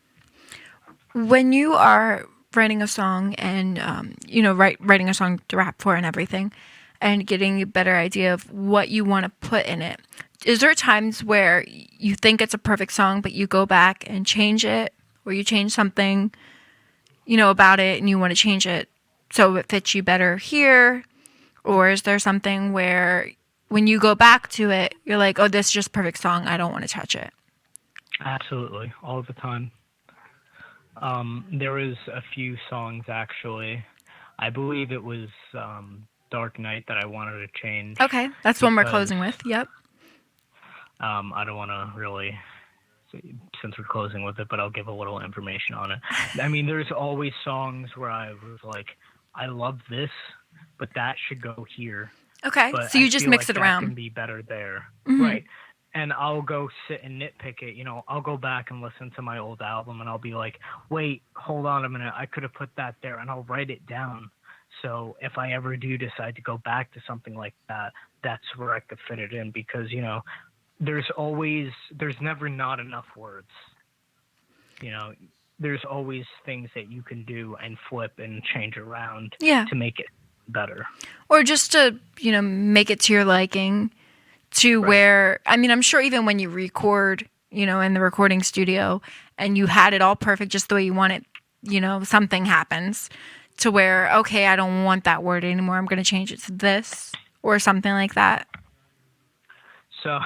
Speaker 1: When you are writing a song and, writing a song to rap for and everything, and getting a better idea of what you want to put in it, is there times where you think it's a perfect song, but you go back and change it, or you change something, about it and you want to change it so it fits you better here? Or is there something where when you go back to it, you're like, oh, this is just a perfect song, I don't want to touch it?
Speaker 4: Absolutely, all the time. There was a few songs actually. I believe it was Dark Knight that I wanted to change.
Speaker 1: Okay, that's one we're
Speaker 4: because,
Speaker 1: closing with. Yep.
Speaker 4: I don't want to really, since we're closing with it, but I'll give a little information on it. I mean, there's always songs where I was like, I love this, but that should go here.
Speaker 1: Okay,
Speaker 4: But
Speaker 1: so you
Speaker 4: I
Speaker 1: just
Speaker 4: feel
Speaker 1: mix
Speaker 4: like
Speaker 1: it
Speaker 4: that
Speaker 1: around.
Speaker 4: can be better there.
Speaker 1: Mhm.
Speaker 4: Right. And I'll go sit and nitpick it. I'll go back and listen to my old album and I'll be like, wait, hold on a minute. I could have put that there, and I'll write it down. So if I ever do decide to go back to something like that, that's where I could fit it in because, there's never not enough words. There's always things that you can do and flip and change around
Speaker 1: Yeah.
Speaker 4: to make it better.
Speaker 1: Or just to, make it to your liking, to
Speaker 4: Right.
Speaker 1: where, I mean, I'm sure even when you record, in the recording studio and you had it all perfect just the way you want it, something happens to where, okay, I don't want that word anymore, I'm going to change it to this or something like that.
Speaker 4: So,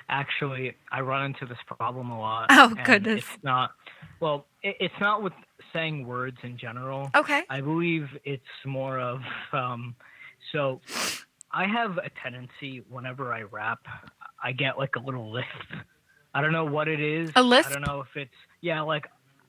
Speaker 4: actually, I run into this problem a lot.
Speaker 1: Oh,
Speaker 4: and
Speaker 1: goodness.
Speaker 4: It's not, it's not with saying words in general.
Speaker 1: Okay.
Speaker 4: I believe it's more of, so I have a tendency whenever I rap, I get like a little lisp. I don't know what it is.
Speaker 1: A lisp?
Speaker 4: I don't know if it's,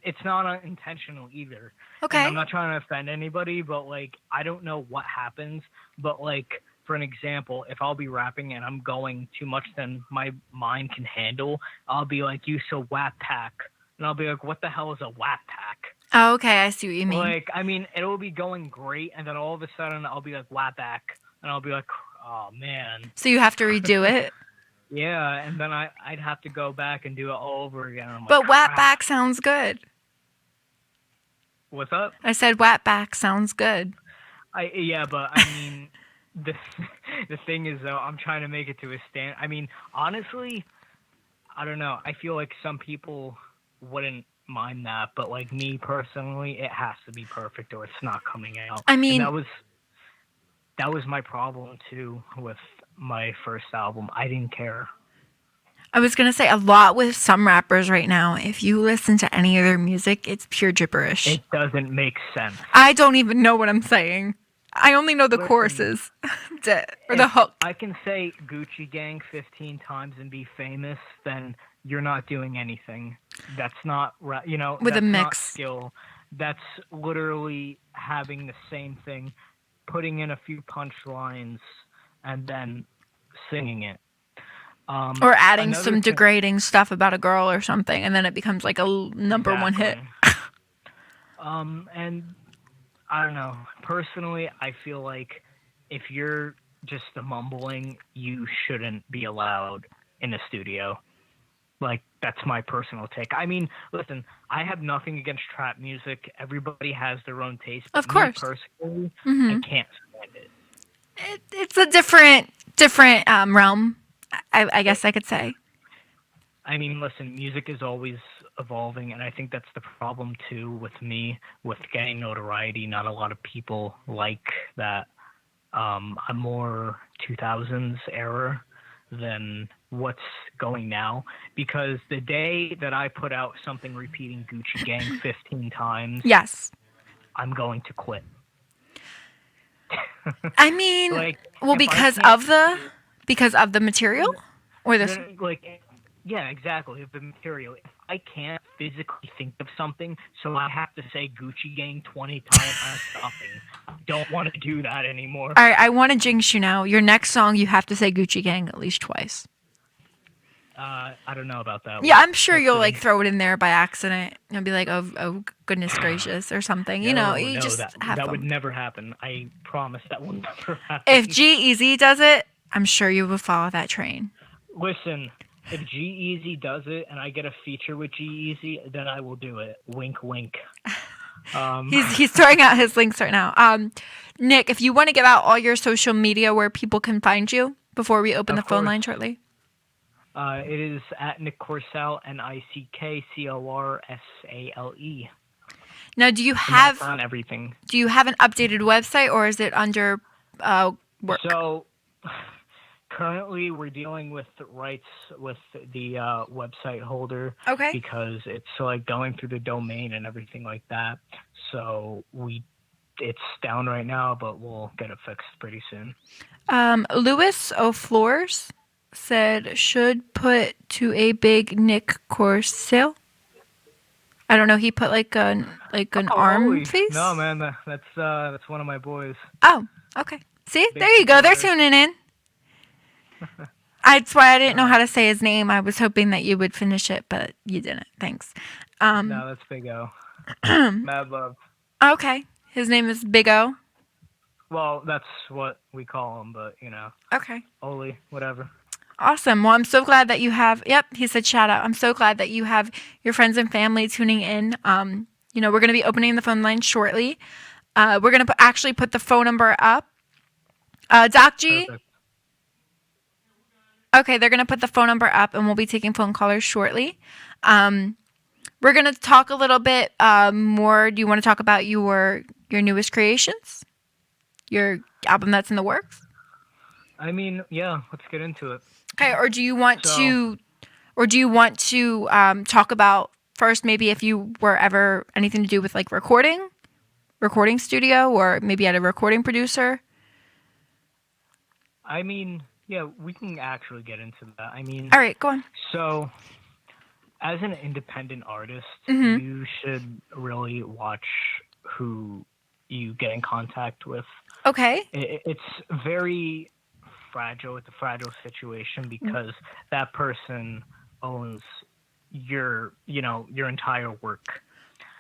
Speaker 4: it's not intentional either.
Speaker 1: Okay.
Speaker 4: And I'm not trying to offend anybody, but like, I don't know what happens, but like, for an example, if I'll be rapping and I'm going too much than my mind can handle, I'll be like, you so whack pack. And I'll be like, what the hell is a whack pack?
Speaker 1: Oh, okay, I see what you mean.
Speaker 4: Like, I mean, it'll be going great, and then all of a sudden I'll be like, whack back. And I'll be like, oh, man.
Speaker 1: So you have to redo it.
Speaker 4: Yeah, and then I'd have to go back and do it all over again. I'm like,
Speaker 1: But whack
Speaker 4: crap.
Speaker 1: back sounds good.
Speaker 4: What's up?
Speaker 1: I said whack back sounds good.
Speaker 4: Yeah, but I mean, the thing is though, I'm trying to make it to a stand. I mean, honestly, I don't know. I feel like some people wouldn't mind that, but like me personally, it has to be perfect or it's not coming out.
Speaker 1: I mean,
Speaker 4: and that was my problem too with my first album. I didn't care.
Speaker 1: I was going to say a lot with some rappers right now. If you listen to any of their music, it's pure gibberish.
Speaker 4: It doesn't make sense.
Speaker 1: I don't even know what I'm saying. I only know the
Speaker 4: Listen,
Speaker 1: choruses or the
Speaker 4: If
Speaker 1: hook.
Speaker 4: I can say Gucci Gang 15 times and be famous, then you're not doing anything. That's not right.
Speaker 1: With a
Speaker 4: that's not
Speaker 1: mix.
Speaker 4: skill. That's literally having the same thing, putting in a few punchlines, and then singing it.
Speaker 1: Or adding
Speaker 4: another
Speaker 1: some
Speaker 4: thing-
Speaker 1: degrading stuff about a girl or something, and then it becomes like a number one hit.
Speaker 4: And I don't know. Personally, I feel like if you're just the mumbling, you shouldn't be allowed in a studio. Like, that's my personal take. I mean, listen, I have nothing against trap music. Everybody has their own taste. But
Speaker 1: Of course.
Speaker 4: Me personally,
Speaker 1: Mm-hmm.
Speaker 4: I can't stand it.
Speaker 1: It's a different realm, I guess I could say.
Speaker 4: I mean, listen, music is always evolving, and I think that's the problem, too, with me, with getting notoriety. Not a lot of people like that. I'm more 2000s era than what's going now, because the day that I put out something repeating Gucci Gang 15 times,
Speaker 1: Yes.
Speaker 4: I'm going to quit.
Speaker 1: I mean,
Speaker 4: Like,
Speaker 1: well,
Speaker 4: if I
Speaker 1: because of the material, or this.
Speaker 4: like, yeah, exactly. Of the material. If I can't physically think of something, so I have to say Gucci Gang 20 times, I'm stopping. I don't want to do that anymore.
Speaker 1: All right, I want to jinx you now. Your next song, you have to say Gucci Gang at least twice.
Speaker 4: I don't know about that.
Speaker 1: Yeah, I'm sure
Speaker 4: Let's
Speaker 1: you'll
Speaker 4: see.
Speaker 1: like throw it in there by accident. You'll be like, "Oh, goodness gracious," or something. You know, you
Speaker 4: no,
Speaker 1: just
Speaker 4: that
Speaker 1: have
Speaker 4: would
Speaker 1: fun.
Speaker 4: never happen. I promise that will never happen.
Speaker 1: If G-Eazy does it, I'm sure you will follow that train.
Speaker 4: Listen, if G-Eazy does it and I get a feature with G-Eazy, then I will do it. Wink, wink.
Speaker 1: He's throwing out his links right now. Nick, if you want to give out all your social media where people can find you before we open the phone
Speaker 4: course.
Speaker 1: line shortly.
Speaker 4: It is at Nick CORSALE, NickCorsale.
Speaker 1: Now, do you
Speaker 4: And
Speaker 1: have
Speaker 4: that's on everything.
Speaker 1: an updated website, or is it under work?
Speaker 4: So currently we're dealing with rights with the website holder.
Speaker 1: Okay.
Speaker 4: Because it's like going through the domain and everything like that. So it's down right now, but we'll get it fixed pretty soon.
Speaker 1: Louis O'Flores said should put to a big Nick CORSALE. I don't know. He put like an arm
Speaker 4: holy.
Speaker 1: face.
Speaker 4: No, man, that's one of my boys.
Speaker 1: Oh, okay. See,
Speaker 4: Big
Speaker 1: there you go. They're
Speaker 4: supporter.
Speaker 1: tuning in. That's why I didn't know how to say his name. I was hoping that you would finish it, but you didn't. Thanks.
Speaker 4: No, that's Big O. Mad love.
Speaker 1: Okay. His name is Big O.
Speaker 4: Well, that's what we call him, but
Speaker 1: Okay.
Speaker 4: Oli, whatever.
Speaker 1: Awesome. Well, I'm so glad that you have. Yep, he said shout out. I'm so glad that you have your friends and family tuning in. We're going to be opening the phone line shortly. We're going to actually put the phone number up. Doc G.
Speaker 4: Perfect.
Speaker 1: Okay, they're going to put the phone number up, and we'll be taking phone callers shortly. We're going to talk a little bit more. Do you want to talk about your newest creations? Your album that's in the works?
Speaker 4: I mean, yeah, let's get into it.
Speaker 1: Okay, or do you want to talk about first maybe if you were ever anything to do with like recording studio, or maybe at a recording producer?
Speaker 4: I mean, yeah, we can actually get into that. I mean,
Speaker 1: All right, go on.
Speaker 4: so as an independent artist,
Speaker 1: Mm-hmm.
Speaker 4: you should really watch who you get in contact with.
Speaker 1: Okay.
Speaker 4: It's very fragile. It's a fragile situation because that person owns your entire work.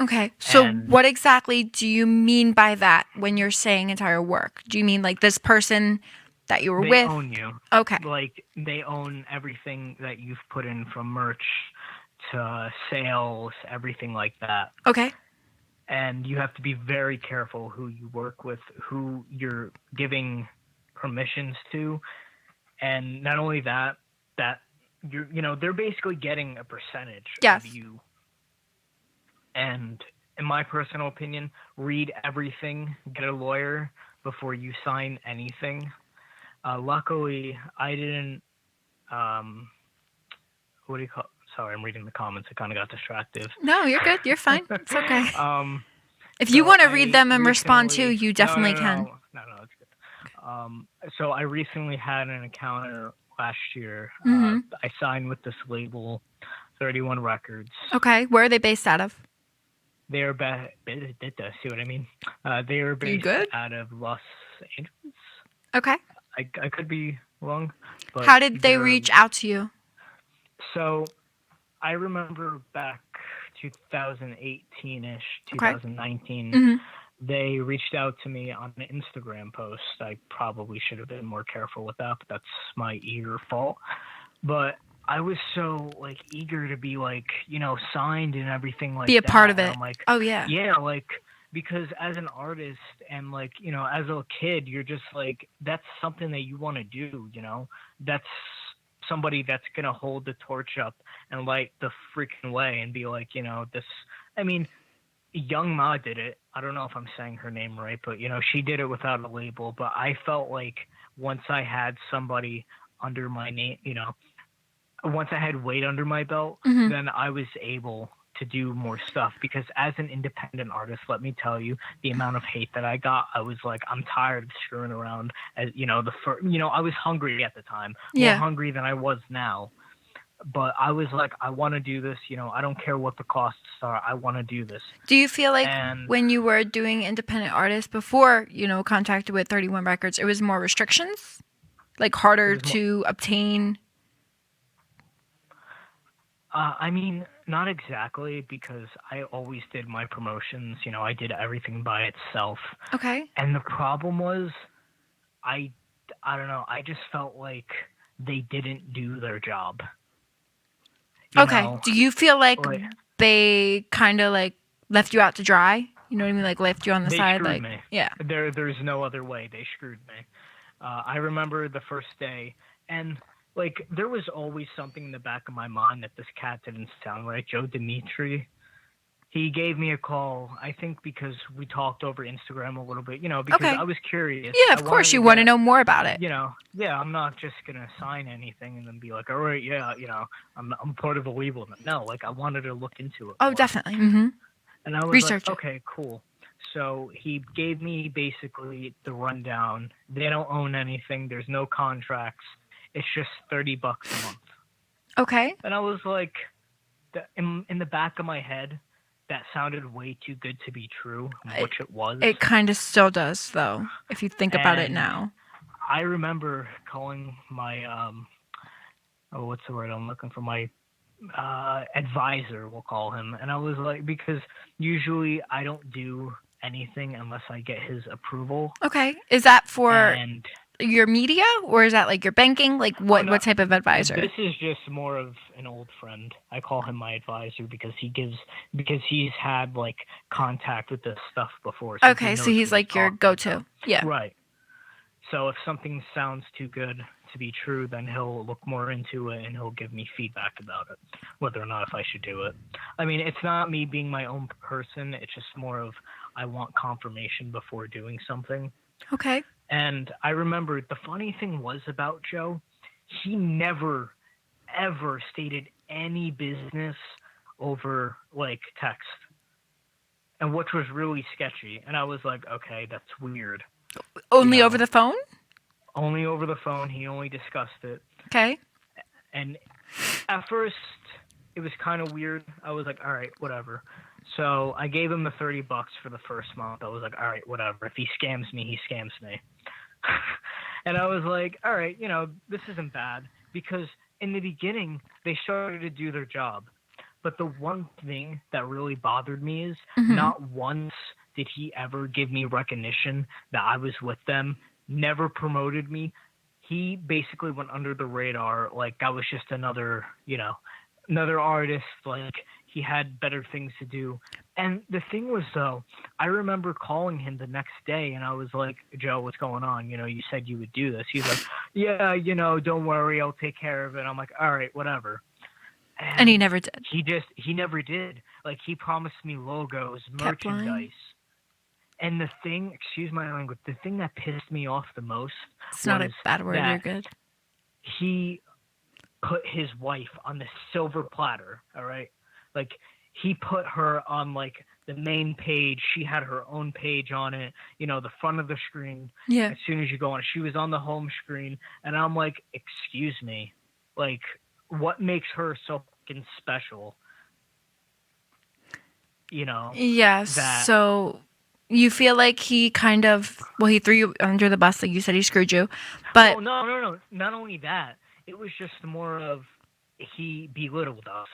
Speaker 1: Okay. So
Speaker 4: And-
Speaker 1: what exactly do you mean by that when you're saying entire work? Do you mean like this person that you were
Speaker 4: They
Speaker 1: with?
Speaker 4: own you.
Speaker 1: Okay.
Speaker 4: Like, they own everything that you've put in from merch to sales, everything like that.
Speaker 1: Okay.
Speaker 4: And you have to be very careful who you work with, who you're giving permissions to. And not only that they're basically getting a percentage
Speaker 1: Yes.
Speaker 4: of you. And in my personal opinion, read everything, get a lawyer before you sign anything. Luckily, I didn't, what do you call? Sorry, I'm reading the comments. I kind of got distracted.
Speaker 1: No, you're good. You're fine. It's okay. If
Speaker 4: So
Speaker 1: you want to
Speaker 4: I
Speaker 1: read them and respond too,
Speaker 4: recently-
Speaker 1: you definitely
Speaker 4: no,
Speaker 1: can.
Speaker 4: No, it's good. So I recently had an encounter last year.
Speaker 1: Mhm.
Speaker 4: I signed with this label, 31 Records.
Speaker 1: Okay. Where are they based out of?
Speaker 4: They are see what I mean? They are based
Speaker 1: good?
Speaker 4: out of Los Angeles.
Speaker 1: Okay.
Speaker 4: I could be wrong. But
Speaker 1: How did they
Speaker 4: they're-
Speaker 1: reach out to you?
Speaker 4: So I remember back 2018-ish,
Speaker 1: Okay.
Speaker 4: 2019,
Speaker 1: Mhm.
Speaker 4: they reached out to me on an Instagram post. I probably should have been more careful with that, but that's my eager fault. But I was so like eager to be like, signed and everything like that.
Speaker 1: Be a part of
Speaker 4: And
Speaker 1: it.
Speaker 4: I'm like,
Speaker 1: Oh, yeah.
Speaker 4: yeah, like because as an artist and like, as a kid, you're just like that's something that you want to do, That's somebody that's going to hold the torch up and light the freaking way and be like, this I mean, Young Ma did it. I don't know if I'm saying her name right, but she did it without a label. But I felt like once I had somebody under my name, once I had weight under my belt, then I was able to do more stuff. Because as an independent artist, let me tell you, the amount of hate that I got, I was like, I'm tired of screwing around. As I was hungry at the time, more hungry than I was now. But I was like, I want to do this. I don't care what the costs are. I want to do this.
Speaker 1: Do you feel like when you were doing independent artists before, contracted with 31 Records, it was more restrictions? Like harder to obtain?
Speaker 4: I mean, not exactly, because I always did my promotions. I did everything by itself.
Speaker 1: Okay.
Speaker 4: And the problem was, I don't know. I just felt like they didn't do their job.
Speaker 1: Okay. Do you feel like they kind of like left you out to dry? You know what I mean? Like left you on the side?
Speaker 4: Screwed
Speaker 1: Like,
Speaker 4: me.
Speaker 1: yeah.
Speaker 4: There's no other way. They screwed me. I remember the first day, and like there was always something in the back of my mind that this cat didn't sound right. Joe Dimitri. He gave me a call, I think because we talked over Instagram a little bit, because I was curious.
Speaker 1: Yeah, of course. You want to know more about it.
Speaker 4: Yeah, I'm not just going to sign anything and then be like, all right, yeah, I'm part of a label. No, like I wanted to look into it.
Speaker 1: Oh, definitely. Mm-hmm.
Speaker 4: And I was
Speaker 1: Research
Speaker 4: like, okay, cool. So he gave me basically the rundown. They don't own anything. There's no contracts. It's just $30 a month.
Speaker 1: Okay.
Speaker 4: And I was like, in the back of my head, that sounded way too good to be true, which it was.
Speaker 1: It kind of still does, though, if you think about it now.
Speaker 4: I remember calling my, what's the word I'm looking for? My advisor, we'll call him. And I was like, because usually I don't do anything unless I get his approval.
Speaker 1: Okay. Is that for your media, or is that like your banking? Like what type of advisor?
Speaker 4: This is just more of an old friend. I call him my advisor because he's had like contact with this stuff before. So
Speaker 1: okay, so he's like your go-to. Yeah.
Speaker 4: Right. So if something sounds too good to be true, then he'll look more into it and he'll give me feedback about it, whether or not if I should do it. I mean, it's not me being my own person. It's just more of I want confirmation before doing something.
Speaker 1: Okay.
Speaker 4: And I remember the funny thing was about Joe, he never, ever stated any business over, like, text. And which was really sketchy. And I was like, okay, that's weird.
Speaker 1: Only over the phone?
Speaker 4: Only over the phone. He only discussed it.
Speaker 1: Okay.
Speaker 4: And at first, it was kind of weird. I was like, all right, whatever. So I gave him the $30 for the first month. I was like, all right, whatever. If he scams me, he scams me. And I was like, all right, this isn't bad. Because in the beginning, they started to do their job. But the one thing that really bothered me is not once did he ever give me recognition that I was with them, never promoted me. He basically went under the radar like I was just another artist, like he had better things to do. And the thing was, though, I remember calling him the next day and I was like, Joe, what's going on? You said you would do this. He's like, yeah, don't worry, I'll take care of it. I'm like, all right, whatever.
Speaker 1: And he never did.
Speaker 4: He never did. Like, he promised me logos, merchandise. And the thing, excuse my language, the thing that pissed me off the most
Speaker 1: It's not a bad word, you're good.
Speaker 4: He put his wife on the silver platter, all right? Like, he put her on, like, the main page. She had her own page on it, the front of the screen.
Speaker 1: Yeah.
Speaker 4: As soon as you go on it, she was on the home screen. And I'm like, excuse me. Like, what makes her so fucking special?
Speaker 1: Yeah, so you feel like he kind of, he threw you under the bus, like you said, he screwed you. But
Speaker 4: Oh, no. Not only that. It was just more of he belittled us.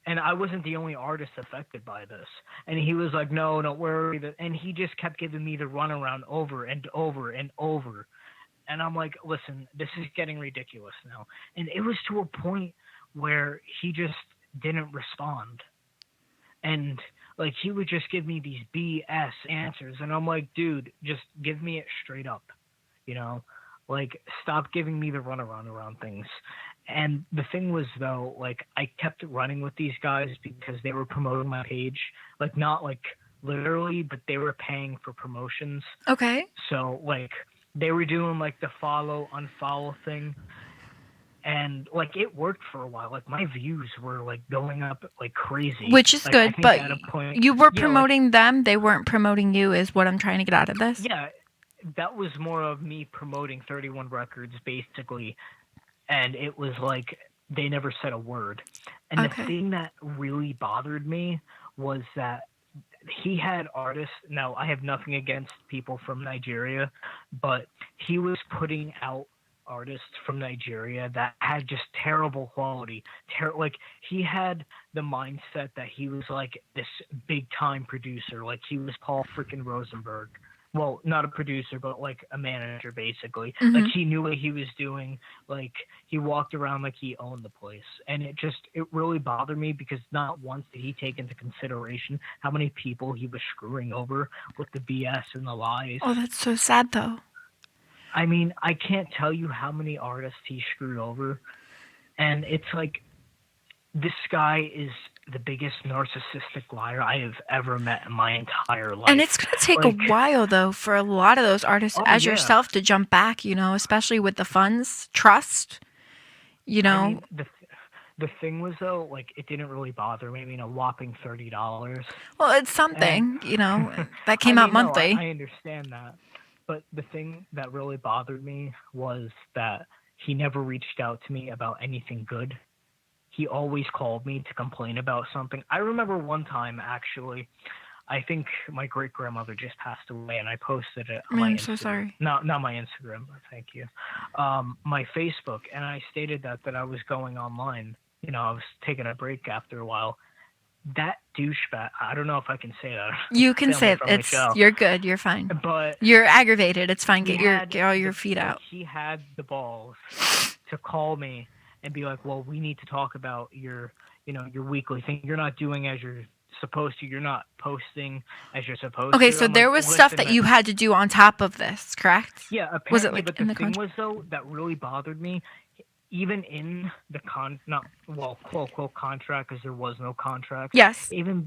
Speaker 4: and I wasn't the only artist affected by this. And he was like, no, don't worry. And he just kept giving me the runaround over and over and over. And I'm like, listen, this is getting ridiculous now. And it was to a point where he just didn't respond. And like, he would just give me these BS answers. And I'm like, dude, just give me it straight up. You know, like, stop giving me the runaround around things. And the thing was, though, like, I kept running with these guys because they were promoting my page. Like, not, like, literally, but they were paying for promotions.
Speaker 1: Okay.
Speaker 4: So, like, they were doing, like, the follow, unfollow thing. And, like, it worked for a while. Like, my views were, like, going up like crazy.
Speaker 1: Which is
Speaker 4: like,
Speaker 1: good, but
Speaker 4: at a point,
Speaker 1: you were
Speaker 4: yeah,
Speaker 1: promoting them. They weren't promoting you is what I'm trying to get out of this.
Speaker 4: Yeah, that was more of me promoting 31 Records, basically. And it was like they never said a word. And
Speaker 1: Okay.
Speaker 4: the thing that really bothered me was that he had artists. Now, I have nothing against people from Nigeria, but he was putting out artists from Nigeria that had just terrible quality. Like, he had the mindset that he was like this big time producer. Like, he was Paul freaking Rosenberg. Well, not a producer, but like a manager, basically.
Speaker 1: Mm-hmm.
Speaker 4: Like, he knew what he was doing. Like, he walked around like he owned the place. And it really bothered me because not once did he take into consideration how many people he was screwing over with the BS and the lies.
Speaker 1: Oh, that's so sad, though.
Speaker 4: I mean, I can't tell you how many artists he screwed over. And it's like, this guy is the biggest narcissistic liar I have ever met in my entire life.
Speaker 1: And it's going to take
Speaker 4: Like,
Speaker 1: a while, though, for a lot of those artists,
Speaker 4: Oh,
Speaker 1: as
Speaker 4: yeah.
Speaker 1: yourself, to jump back, you know, especially with the funds, trust, you know.
Speaker 4: I mean, the thing was, though, like, it didn't really bother me. I mean, a whopping $30.
Speaker 1: Well, it's something, you know, that came
Speaker 4: I
Speaker 1: out
Speaker 4: mean, no,
Speaker 1: monthly.
Speaker 4: I understand that. But the thing that really bothered me was that he never reached out to me about anything good. He always called me to complain about something. I remember one time, actually, I think my great-grandmother just passed away, and I posted it on my
Speaker 1: I'm
Speaker 4: Instagram.
Speaker 1: so sorry.
Speaker 4: Not my Instagram, but thank you. My Facebook, and I stated that I was going online. You know, I was taking a break after a while. That douchebag, I don't know if I can say that.
Speaker 1: You can say it.
Speaker 4: Family friendly show.
Speaker 1: You're good. You're fine.
Speaker 4: But
Speaker 1: You're aggravated. It's fine.
Speaker 4: he
Speaker 1: Get all your
Speaker 4: had
Speaker 1: feet out.
Speaker 4: He had the balls to call me and be like, well, we need to talk about your weekly thing. You're not doing as you're supposed to. You're not posting as you're supposed to.
Speaker 1: Okay, so
Speaker 4: I'm
Speaker 1: there
Speaker 4: like,
Speaker 1: was stuff
Speaker 4: "Listen,
Speaker 1: that you had to do on top of this, correct?
Speaker 4: Yeah, apparently,
Speaker 1: Was it, like,
Speaker 4: but
Speaker 1: in
Speaker 4: the
Speaker 1: the
Speaker 4: thing
Speaker 1: contract?
Speaker 4: was, though, that really bothered me, even in the quote-unquote contract, because there was no contract.
Speaker 1: Yes.
Speaker 4: Even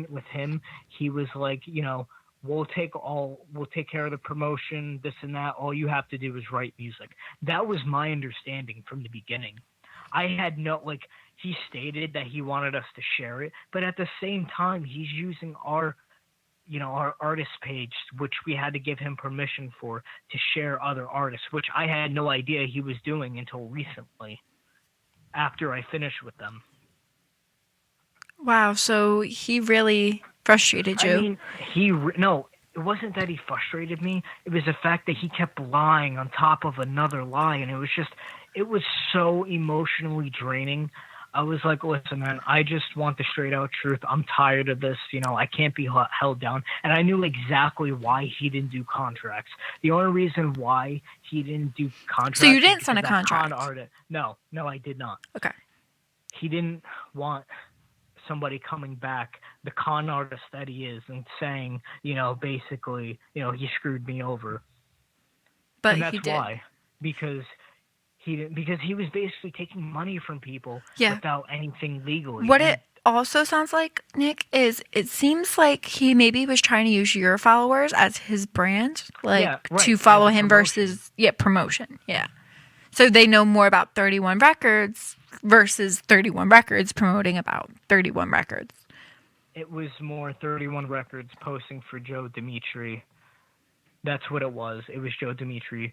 Speaker 4: with him, he was like, you know, we'll take care of the promotion, this and that. All you have to do is write music. That was my understanding from the beginning. I had he stated that he wanted us to share it, but at the same time, he's using our artist page, which we had to give him permission for, to share other artists, which I had no idea he was doing until recently, after I finished with them.
Speaker 1: Wow, so he really frustrated you.
Speaker 4: I mean, no, it wasn't that he frustrated me. It was the fact that he kept lying on top of another lie, and it was so emotionally draining. I was like, listen, man, I just want the straight out truth. I'm tired of this. You know, I can't be held down. And I knew exactly why he didn't do contracts. The only reason why he didn't do contracts.
Speaker 1: So you didn't sign a contract?
Speaker 4: No, I did not.
Speaker 1: Okay.
Speaker 4: He didn't want somebody coming back, the con artist that he is, and saying, you know, basically, you know, he screwed me over.
Speaker 1: But
Speaker 4: and that's
Speaker 1: he did.
Speaker 4: why. Because he was basically taking money from people without anything legally.
Speaker 1: What it also sounds like, Nick, is it seems like he maybe was trying to use your followers as his brand, to follow him versus promotion. Yeah. So they know more about 31 Records versus 31 Records promoting about 31 Records.
Speaker 4: It was more 31 Records posting for Joe Dimitri. That's what it was. It was Joe Dimitri.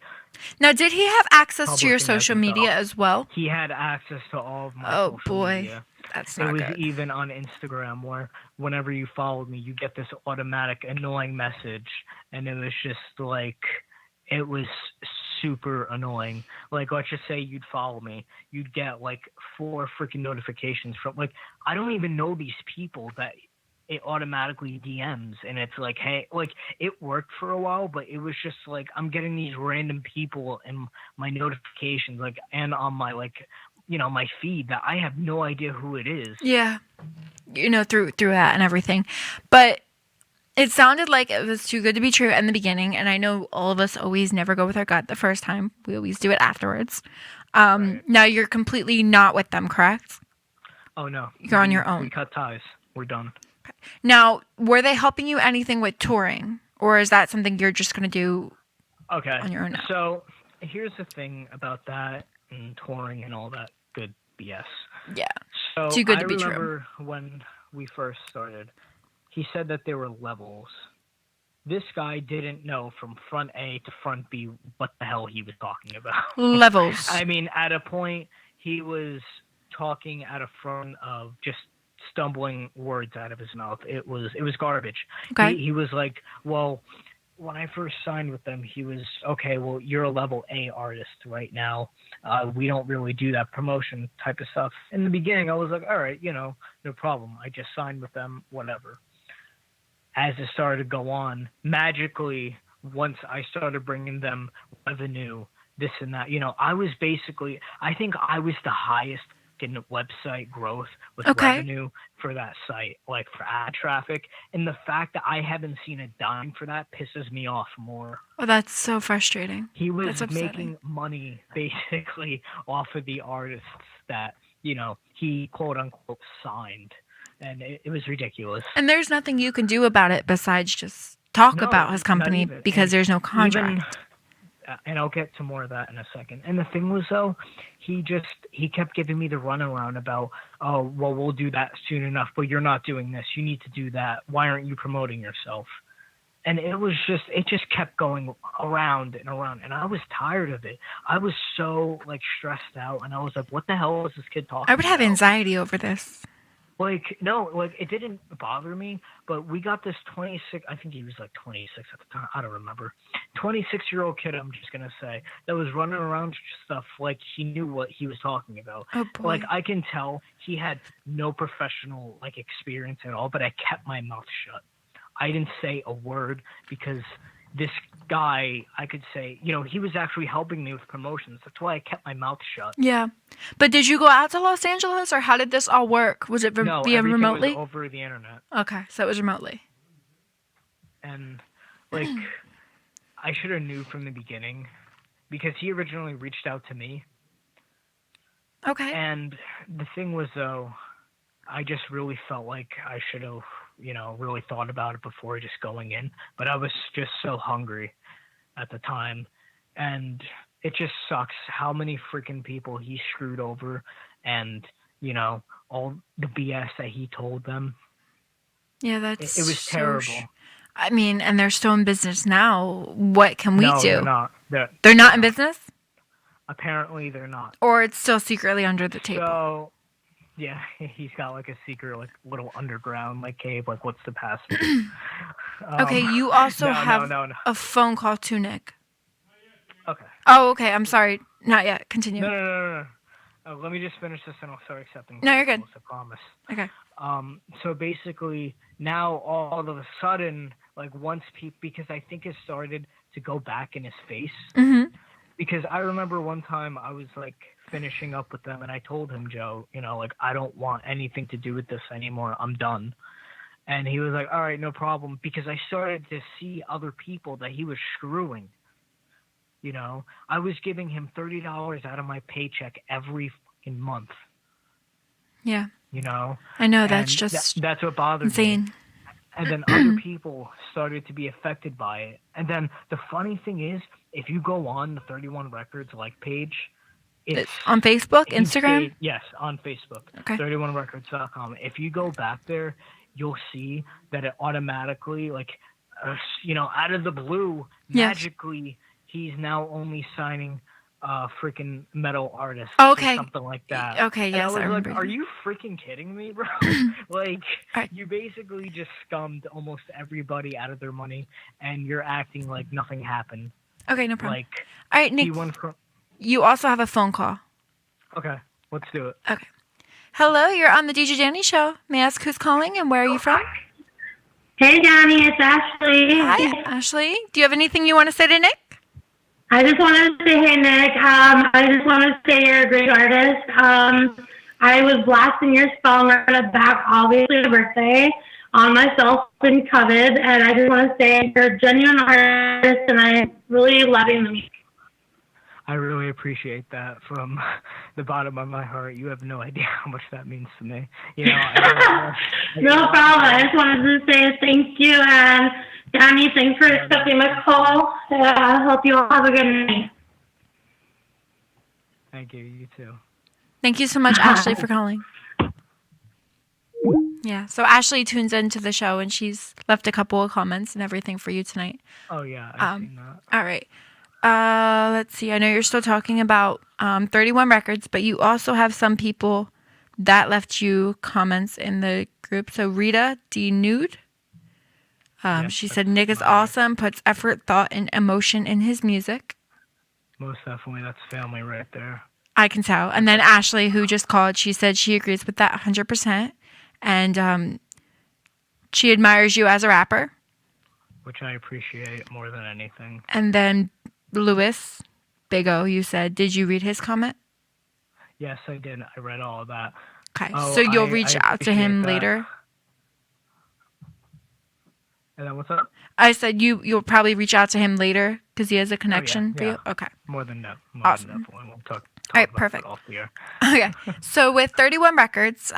Speaker 1: Now, did he have access to your
Speaker 4: publishing
Speaker 1: social
Speaker 4: himself.
Speaker 1: media as well?
Speaker 4: He had access to all of my
Speaker 1: Oh,
Speaker 4: social
Speaker 1: boy.
Speaker 4: media.
Speaker 1: That's
Speaker 4: It
Speaker 1: not
Speaker 4: was
Speaker 1: good.
Speaker 4: even on Instagram, where whenever you followed me, you get this automatic annoying message. And it was just like, it was super annoying. Like, let's just say you'd follow me, you'd get like 4 freaking notifications from, like, I don't even know these people that it automatically DMs, and it's like, hey, like, it worked for a while, but it was just like I'm getting these random people in my notifications, like, and on my, like, you know, my feed that I have no idea who it is.
Speaker 1: Yeah. You know, through that and everything. But it sounded like it was too good to be true in the beginning, and I know all of us always never go with our gut the first time. We always do it afterwards.
Speaker 4: Right.
Speaker 1: Now you're completely not with them, correct?
Speaker 4: Oh no,
Speaker 1: You're on your own.
Speaker 4: We cut ties. We're done.
Speaker 1: Now, were they helping you anything with touring, or is that something you're just going to do
Speaker 4: Okay.
Speaker 1: on your own now?
Speaker 4: So here's the thing about that and touring and all that good BS.
Speaker 1: Yeah.
Speaker 4: So
Speaker 1: Too good to
Speaker 4: I
Speaker 1: be true.
Speaker 4: remember when we first started, he said that there were levels. This guy didn't know from front A to front B what the hell he was talking about.
Speaker 1: Levels.
Speaker 4: I mean, at a point, he was talking at a front of just stumbling words out of his mouth. It was garbage.
Speaker 1: Okay.
Speaker 4: He was like, well, when I first signed with them, he was, okay, well, you're a level A artist right now. We don't really do that promotion type of stuff. In the beginning, I was like, all right, you know, no problem. I just signed with them, whatever. As it started to go on, magically, once I started bringing them revenue, this and that, you know, I think I was the highest in website growth with revenue for that site, like for ad traffic. And the fact that I haven't seen a dime for that pisses me off more.
Speaker 1: Oh, that's so frustrating.
Speaker 4: He was
Speaker 1: That's upsetting.
Speaker 4: making money basically off of the artists that, you know, he quote unquote signed. And it was ridiculous.
Speaker 1: And there's nothing you can do about it besides just talk about his company because there's no contract.
Speaker 4: And I'll get to more of that in a second. And the thing was, though, he kept giving me the runaround about, oh, well, we'll do that soon enough, but you're not doing this. You need to do that. Why aren't you promoting yourself? And it just kept going around and around. And I was tired of it. I was so, like, stressed out. And I was like, what the hell is this kid talking about?
Speaker 1: I would have anxiety over this.
Speaker 4: Like, no, like, it didn't bother me, but we got this 26, I think he was like 26 at the time, I don't remember, 26-year-old kid, I'm just going to say, that was running around stuff like he knew what he was talking about.
Speaker 1: Oh, boy.
Speaker 4: Like, I can tell he had no professional, like, experience at all, but I kept my mouth shut. I didn't say a word because this guy, I could say, you know, he was actually helping me with promotions. That's why I kept my mouth shut.
Speaker 1: Yeah. But did you go out to Los Angeles, or how did this all work? Was it
Speaker 4: No,
Speaker 1: via
Speaker 4: everything
Speaker 1: remotely?
Speaker 4: was over the internet.
Speaker 1: Okay, so it was remotely.
Speaker 4: And, like, I should have knew from the beginning because he originally reached out to me.
Speaker 1: Okay.
Speaker 4: And the thing was, though, I just really felt like I should have, you know, really thought about it before just going in. But I was just so hungry at the time. And it just sucks how many freaking people he screwed over and, you know, all the BS that he told them.
Speaker 1: Yeah, that's
Speaker 4: It was
Speaker 1: so
Speaker 4: terrible.
Speaker 1: I mean, and they're still in business now. What can we
Speaker 4: No,
Speaker 1: do?
Speaker 4: they're not.
Speaker 1: They're not in business?
Speaker 4: Apparently, they're not.
Speaker 1: Or it's still secretly under the table?
Speaker 4: So, yeah, he's got like a secret, like little underground, like cave. Like, what's the password?
Speaker 1: Okay, you also
Speaker 4: no,
Speaker 1: have
Speaker 4: no.
Speaker 1: a phone call to Nick.
Speaker 4: Okay.
Speaker 1: Oh, okay. I'm sorry. Not yet. Continue.
Speaker 4: No. Let me just finish this and I'll start accepting.
Speaker 1: No, you're good.
Speaker 4: calls, I promise.
Speaker 1: Okay.
Speaker 4: So basically, now all of a sudden, like once because I think it started to go back in his face.
Speaker 1: Mm-hmm.
Speaker 4: Because I remember one time I was like finishing up with them and I told him, Joe, you know, like I don't want anything to do with this anymore. I'm done. And he was like, all right, no problem. Because I started to see other people that he was screwing. You know, I was giving him $30 out of my paycheck every fucking month.
Speaker 1: Yeah.
Speaker 4: You know?
Speaker 1: I know, that's
Speaker 4: And
Speaker 1: just
Speaker 4: that's what bothered
Speaker 1: insane.
Speaker 4: me. And then other people started to be affected by it. And then the funny thing is, if you go on the 31 Records like page, it's
Speaker 1: On Facebook,
Speaker 4: he
Speaker 1: Instagram?
Speaker 4: stayed- yes, on Facebook.
Speaker 1: Okay.
Speaker 4: 31records.com. If you go back there, you'll see that it automatically, like, you know, out of the blue,
Speaker 1: Yes.
Speaker 4: magically, he's now only signing freaking metal artists
Speaker 1: Okay.
Speaker 4: or something like that.
Speaker 1: Okay,
Speaker 4: And
Speaker 1: yes, I
Speaker 4: I was like,
Speaker 1: remember.
Speaker 4: are you freaking kidding me, bro? Like,
Speaker 1: Alright.
Speaker 4: you basically just scummed almost everybody out of their money, and you're acting like nothing happened.
Speaker 1: Okay, no problem.
Speaker 4: Like,
Speaker 1: All right,
Speaker 4: do
Speaker 1: Nick,
Speaker 4: you want to...
Speaker 1: you also have a phone call.
Speaker 4: Okay, let's do it.
Speaker 1: Okay. Hello, you're on the DJ Danny Show. May I ask who's calling and where are you from?
Speaker 7: Hey, Danny, it's Ashley.
Speaker 1: Hi, Ashley. Do you have anything you want to say to Nick?
Speaker 7: I just wanted to say, hey, Nick. I just want to say you're a great artist. I was blasting your song right at the back, obviously, your birthday, on myself and Coveted, and I just want to say you're a genuine artist, and I'm really loving the music.
Speaker 4: I really appreciate that from the bottom of my heart. You have no idea how much that means to me. You know,
Speaker 7: No problem. I just wanted to say thank you, and Danny, thanks for accepting my call. I hope you all have a good night.
Speaker 4: Thank you. You too.
Speaker 1: Thank you so much, Ashley, for calling. Yeah, so Ashley tunes into the show, and she's left a couple of comments and everything for you tonight.
Speaker 4: Oh, yeah, I've seen that.
Speaker 1: All right. Let's see. I know you're still talking about 31 records, but you also have some people that left you comments in the group. So Rita D. Nude, she said, Nick is awesome, puts effort, thought, and emotion in his music.
Speaker 4: Most definitely. That's family right there.
Speaker 1: I can tell. And then Ashley, who just called, she said she agrees with that 100%. And she admires you as a rapper.
Speaker 4: Which I appreciate more than anything.
Speaker 1: And then Lewis, Big O, you said, did you read his comment?
Speaker 4: Yes, I did. I read all of that.
Speaker 1: Okay,
Speaker 4: Oh,
Speaker 1: so you'll
Speaker 4: I
Speaker 1: reach out to him
Speaker 4: appreciate that.
Speaker 1: later?
Speaker 4: And then what's up?
Speaker 1: I said you'll probably reach out to him later because he has a connection for
Speaker 4: yeah.
Speaker 1: you? Okay.
Speaker 4: More than that.
Speaker 1: Awesome.
Speaker 4: Definitely. We'll talk
Speaker 1: right,
Speaker 4: about
Speaker 1: perfect.
Speaker 4: that off the air.
Speaker 1: Okay. So with 31 records,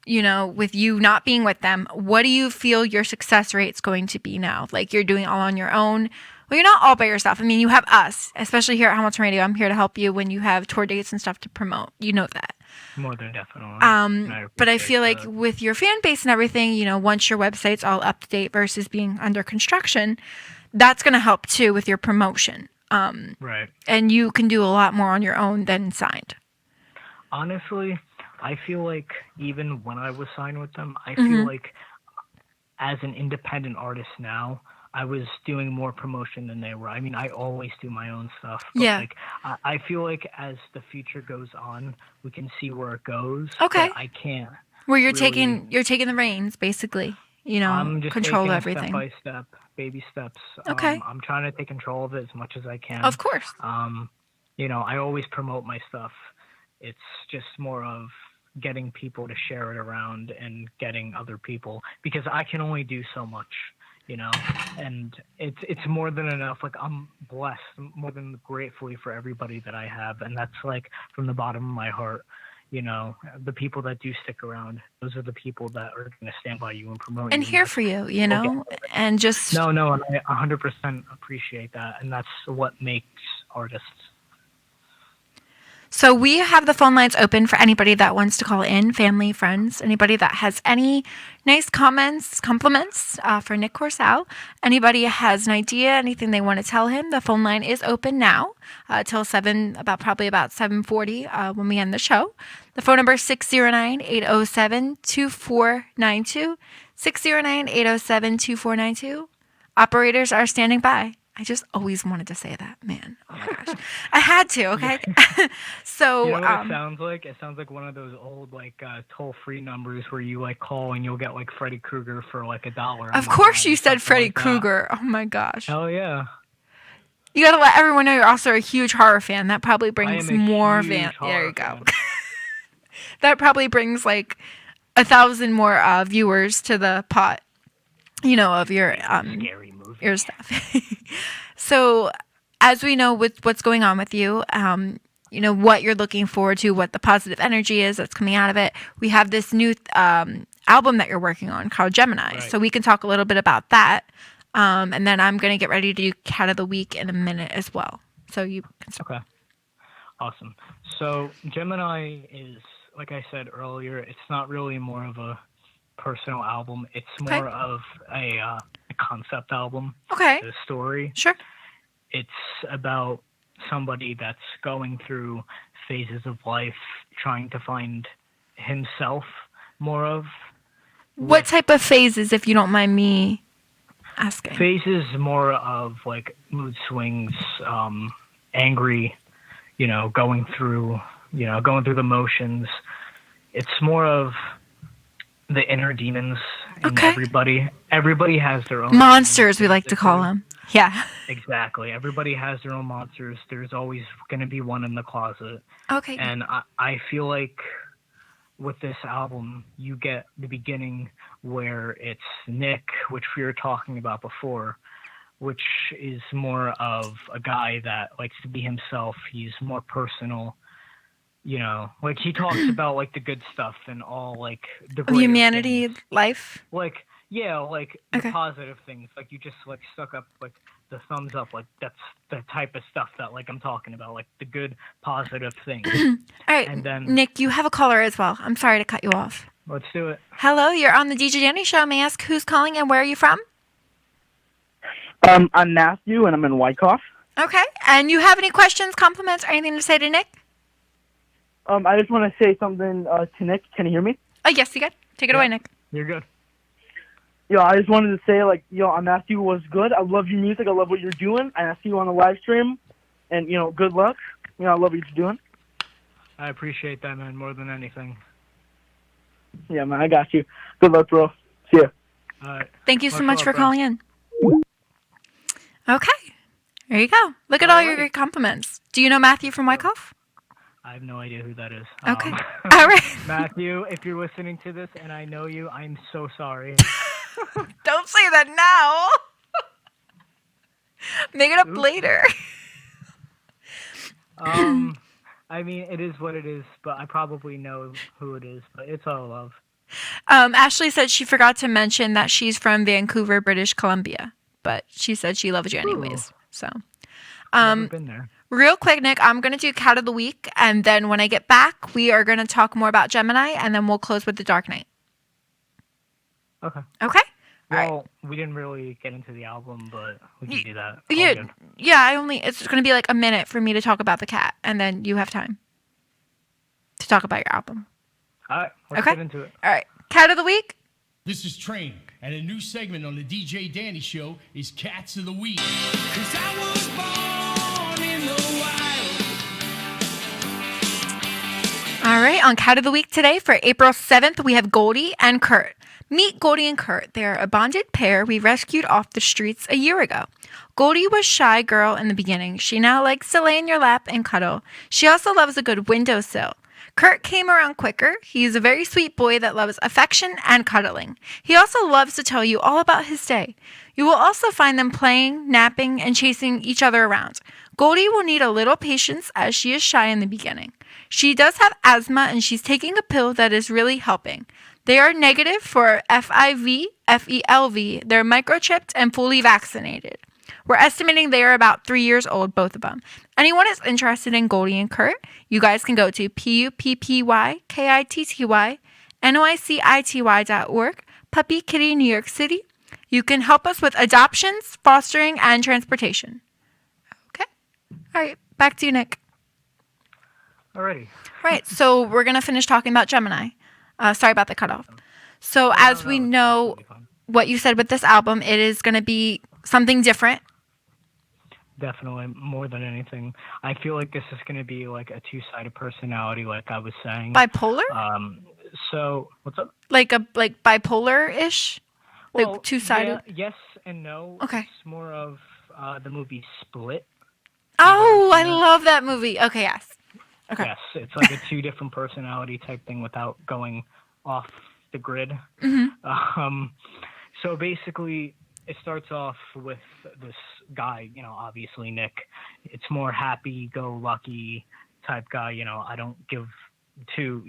Speaker 1: you know, with you not being with them, what do you feel your success rate's going to be now? Like you're doing all on your own? Well, you're not all by yourself. I mean, you have us, especially here at Hamilton Radio. I'm here to help you when you have tour dates and stuff to promote. You know that.
Speaker 4: More than definitely.
Speaker 1: But I feel
Speaker 4: appreciate
Speaker 1: like with your fan base and everything, you know, once your website's all up to date versus being under construction, that's going to help too with your promotion.
Speaker 4: Right.
Speaker 1: And you can do a lot more on your own than signed.
Speaker 4: Honestly, I feel like even when I was signed with them, I
Speaker 1: Mm-hmm.
Speaker 4: feel like as an independent artist now, I was doing more promotion than they were. I mean, I always do my own stuff. But
Speaker 1: Yeah.
Speaker 4: Like, I feel like as the future goes on, we can see where it goes.
Speaker 1: Okay.
Speaker 4: But I can't.
Speaker 1: Where you're
Speaker 4: really-
Speaker 1: taking the reins, basically. You know,
Speaker 4: I'm just
Speaker 1: control
Speaker 4: taking
Speaker 1: everything.
Speaker 4: Step by step, baby steps.
Speaker 1: Okay.
Speaker 4: I'm trying to take control of it as much as I can.
Speaker 1: Of course.
Speaker 4: You know, I always promote my stuff. It's just more of getting people to share it around and getting other people, because I can only do so much, you know, and it's more than enough. Like, I'm blessed, more than gratefully for everybody that I have, and that's like from the bottom of my heart. You know, the people that do stick around, those are the people that are going to stand by you and promote
Speaker 1: And
Speaker 4: you.
Speaker 1: here for you, you know, and just
Speaker 4: No, and I 100% appreciate that, and that's what makes artists.
Speaker 1: So we have the phone lines open for anybody that wants to call in, family, friends, anybody that has any nice comments, compliments for Nick CORSALE. Anybody has an idea, anything they want to tell him, the phone line is open now till probably about 7:40 when we end the show. The phone number is 609-807-2492, 609-807-2492. Operators are standing by. I just always wanted to say that, man. Oh my gosh. I had to, okay? So,
Speaker 4: You know what it sounds like? It sounds like one of those old, like, toll-free numbers where you, like, call and you'll get, like, Freddy Krueger for, like, $1.
Speaker 1: of course you said
Speaker 4: something
Speaker 1: Freddy
Speaker 4: like that.
Speaker 1: Krueger. Oh my gosh.
Speaker 4: Hell yeah.
Speaker 1: You gotta let everyone know you're also a huge horror fan. That probably
Speaker 4: I
Speaker 1: brings
Speaker 4: am a
Speaker 1: more
Speaker 4: huge
Speaker 1: There
Speaker 4: horror
Speaker 1: you go.
Speaker 4: fan.
Speaker 1: That probably brings like 1,000 more viewers to the pot, you know, of your
Speaker 4: Scary movie.
Speaker 1: your stuff. So, as we know with what's going on with you, you know, what you're looking forward to, what the positive energy is that's coming out of it. We have this new album that you're working on called Gemini.
Speaker 4: Right.
Speaker 1: So we can talk a little bit about that. And then I'm going to get ready to do Cat of the Week in a minute as well. So you can start.
Speaker 4: Okay. Awesome. So Gemini is, like I said earlier, it's not really more of a personal album. It's more of a concept album.
Speaker 1: Okay.
Speaker 4: The story.
Speaker 1: Sure.
Speaker 4: It's about somebody that's going through phases of life, trying to find himself more of.
Speaker 1: What type of phases, if you don't mind me asking.
Speaker 4: Phases more of like mood swings, angry, going through the motions. It's more of the inner demons in
Speaker 1: Okay.
Speaker 4: everybody. Everybody has their own
Speaker 1: Monsters,
Speaker 4: demons,
Speaker 1: we like to call
Speaker 4: basically.
Speaker 1: them. Yeah.
Speaker 4: Exactly. Everybody has their own monsters. There's always going to be one in the closet.
Speaker 1: Okay.
Speaker 4: And I feel like with this album, you get the beginning where it's Nick, which we were talking about before, which is more of a guy that likes to be himself. He's more personal. Like he talks about like the good stuff and all like the
Speaker 1: Of
Speaker 4: greater
Speaker 1: humanity,
Speaker 4: things.
Speaker 1: life.
Speaker 4: Like
Speaker 1: Okay.
Speaker 4: the positive things. Like you just like stuck up like the thumbs up. Like that's the type of stuff that like I'm talking about. Like the good positive things.
Speaker 1: All right,
Speaker 4: And then
Speaker 1: Nick, you have a caller as well. I'm sorry to cut you off.
Speaker 4: let's do it.
Speaker 1: Hello, you're on the DJ Danny Show. May I ask who's calling and where are you from?
Speaker 8: I'm Matthew, and I'm in Wyckoff.
Speaker 1: Okay. And you have any questions, compliments, or anything to say to Nick?
Speaker 8: I just want to say something to Nick. Can you hear me?
Speaker 1: Oh, yes, you good. Take it away, Nick.
Speaker 4: You're good.
Speaker 8: I just wanted to say, Matthew was good. I love your music. I love what you're doing. I see you on the live stream, and, good luck. I love what you're doing.
Speaker 4: I appreciate that, man, more than anything.
Speaker 8: Yeah, man, I got you. Good luck, bro. See ya.
Speaker 4: All right.
Speaker 1: Thank you so
Speaker 4: Much
Speaker 1: much
Speaker 4: love,
Speaker 1: for
Speaker 4: bro.
Speaker 1: calling in. Okay. There you go. Look at all your
Speaker 4: Alrighty.
Speaker 1: great compliments. Do you know Matthew from Wyckoff?
Speaker 4: I have no idea who that is.
Speaker 1: Okay. All right.
Speaker 4: Matthew, if you're listening to this and I know you, I'm so sorry.
Speaker 1: Don't say that now. Make it up later.
Speaker 4: I mean, it is what it is, but I probably know who it is, but it's all love.
Speaker 1: Ashley said she forgot to mention that she's from Vancouver, British Columbia, but she said she loves you anyways. So,
Speaker 4: Never been there.
Speaker 1: real quick, Nick, I'm going to do Cat of the Week, and then when I get back, we are going to talk more about Gemini, and then we'll close with the Dark Knight.
Speaker 4: Okay.
Speaker 1: Okay? All right.
Speaker 4: Well, we didn't really get into the album, but we can do that. All
Speaker 1: Yeah,
Speaker 4: good.
Speaker 1: yeah. It's going to be like a minute for me to talk about the cat, and then you have time to talk about your album.
Speaker 4: All right, let's
Speaker 1: Okay.
Speaker 4: get into it.
Speaker 1: All right, Cat of the Week.
Speaker 9: This is Train, and a new segment on the DJ Danny Show is Cats of the Week. 'Cause I was born in the wild.
Speaker 1: All right, on Cat of the Week today for April 7th, we have Goldie and Kurt. Meet Goldie and Kurt. They are a bonded pair we rescued off the streets a year ago. Goldie was shy girl in the beginning. She now likes to lay in your lap and cuddle. She also loves a good windowsill. Kurt came around quicker. He's a very sweet boy that loves affection and cuddling. He also loves to tell you all about his day. You will also find them playing, napping, and chasing each other around. Goldie will need a little patience as she is shy in the beginning. She does have asthma and she's taking a pill that is really helping. They are negative for FIV, FELV. They're microchipped and fully vaccinated. We're estimating they are about 3 years old, both of them. Anyone is interested in Goldie and Kurt, you guys can go to puppykittity.nycity.org, Puppy Kitty, New York City. You can help us with adoptions, fostering, and transportation. Okay. All right. Back to you, Nick.
Speaker 4: Alrighty.
Speaker 1: Right. So we're going to finish talking about Gemini. Sorry about the cutoff. So as we know what you said with this album, it is going to be something different.
Speaker 4: Definitely, more than anything. I feel like this is going to be like a two-sided personality, like I was saying.
Speaker 1: Bipolar?
Speaker 4: So, what's up?
Speaker 1: Like bipolar-ish?
Speaker 4: Well,
Speaker 1: Like two-sided?
Speaker 4: yeah, yes and no.
Speaker 1: Okay.
Speaker 4: It's more of the movie Split.
Speaker 1: Oh, I love that movie. Okay, yes. Okay.
Speaker 4: Yes, it's like a two different personality type thing without going off the grid.
Speaker 1: Mm-hmm.
Speaker 4: So basically, it starts off with this guy, obviously Nick. It's more happy-go-lucky type guy, I don't give to,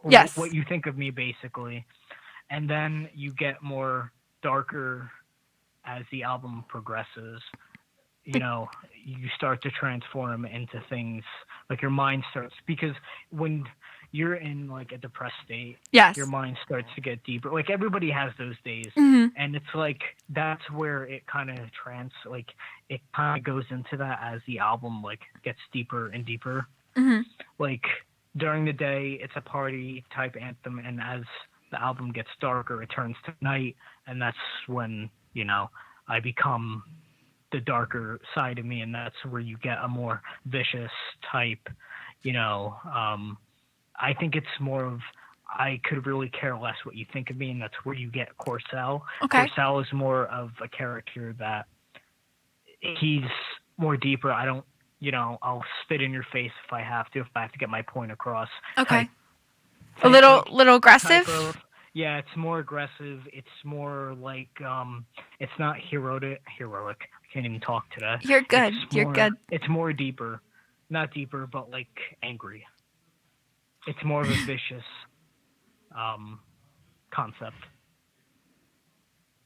Speaker 1: Yes.
Speaker 4: what you think of me, basically. And then you get more darker as the album progresses. You start to transform into things, like your mind starts, because when you're in like a depressed state,
Speaker 1: Yes.
Speaker 4: your mind starts to get deeper. Like everybody has those days,
Speaker 1: Mhm.
Speaker 4: and it's like that's where it kind of it kind of goes into that as the album like gets deeper and deeper.
Speaker 1: Mhm.
Speaker 4: Like during the day, it's a party type anthem, and as the album gets darker, it turns to night, and that's when I become the darker side of me, and that's where you get a more vicious type, I think it's more of I could really care less what you think of me, and that's where you get CORSALE.
Speaker 1: Okay.
Speaker 4: CORSALE is more of a character that he's more deeper. I don't, I'll spit in your face if I have to get my point across.
Speaker 1: Okay. A little aggressive?
Speaker 4: Yeah, it's more aggressive. It's more like, it's not heroic. I can't even talk today.
Speaker 1: You're good. You're good.
Speaker 4: It's more deeper. Not deeper, but like angry. It's more of a vicious concept.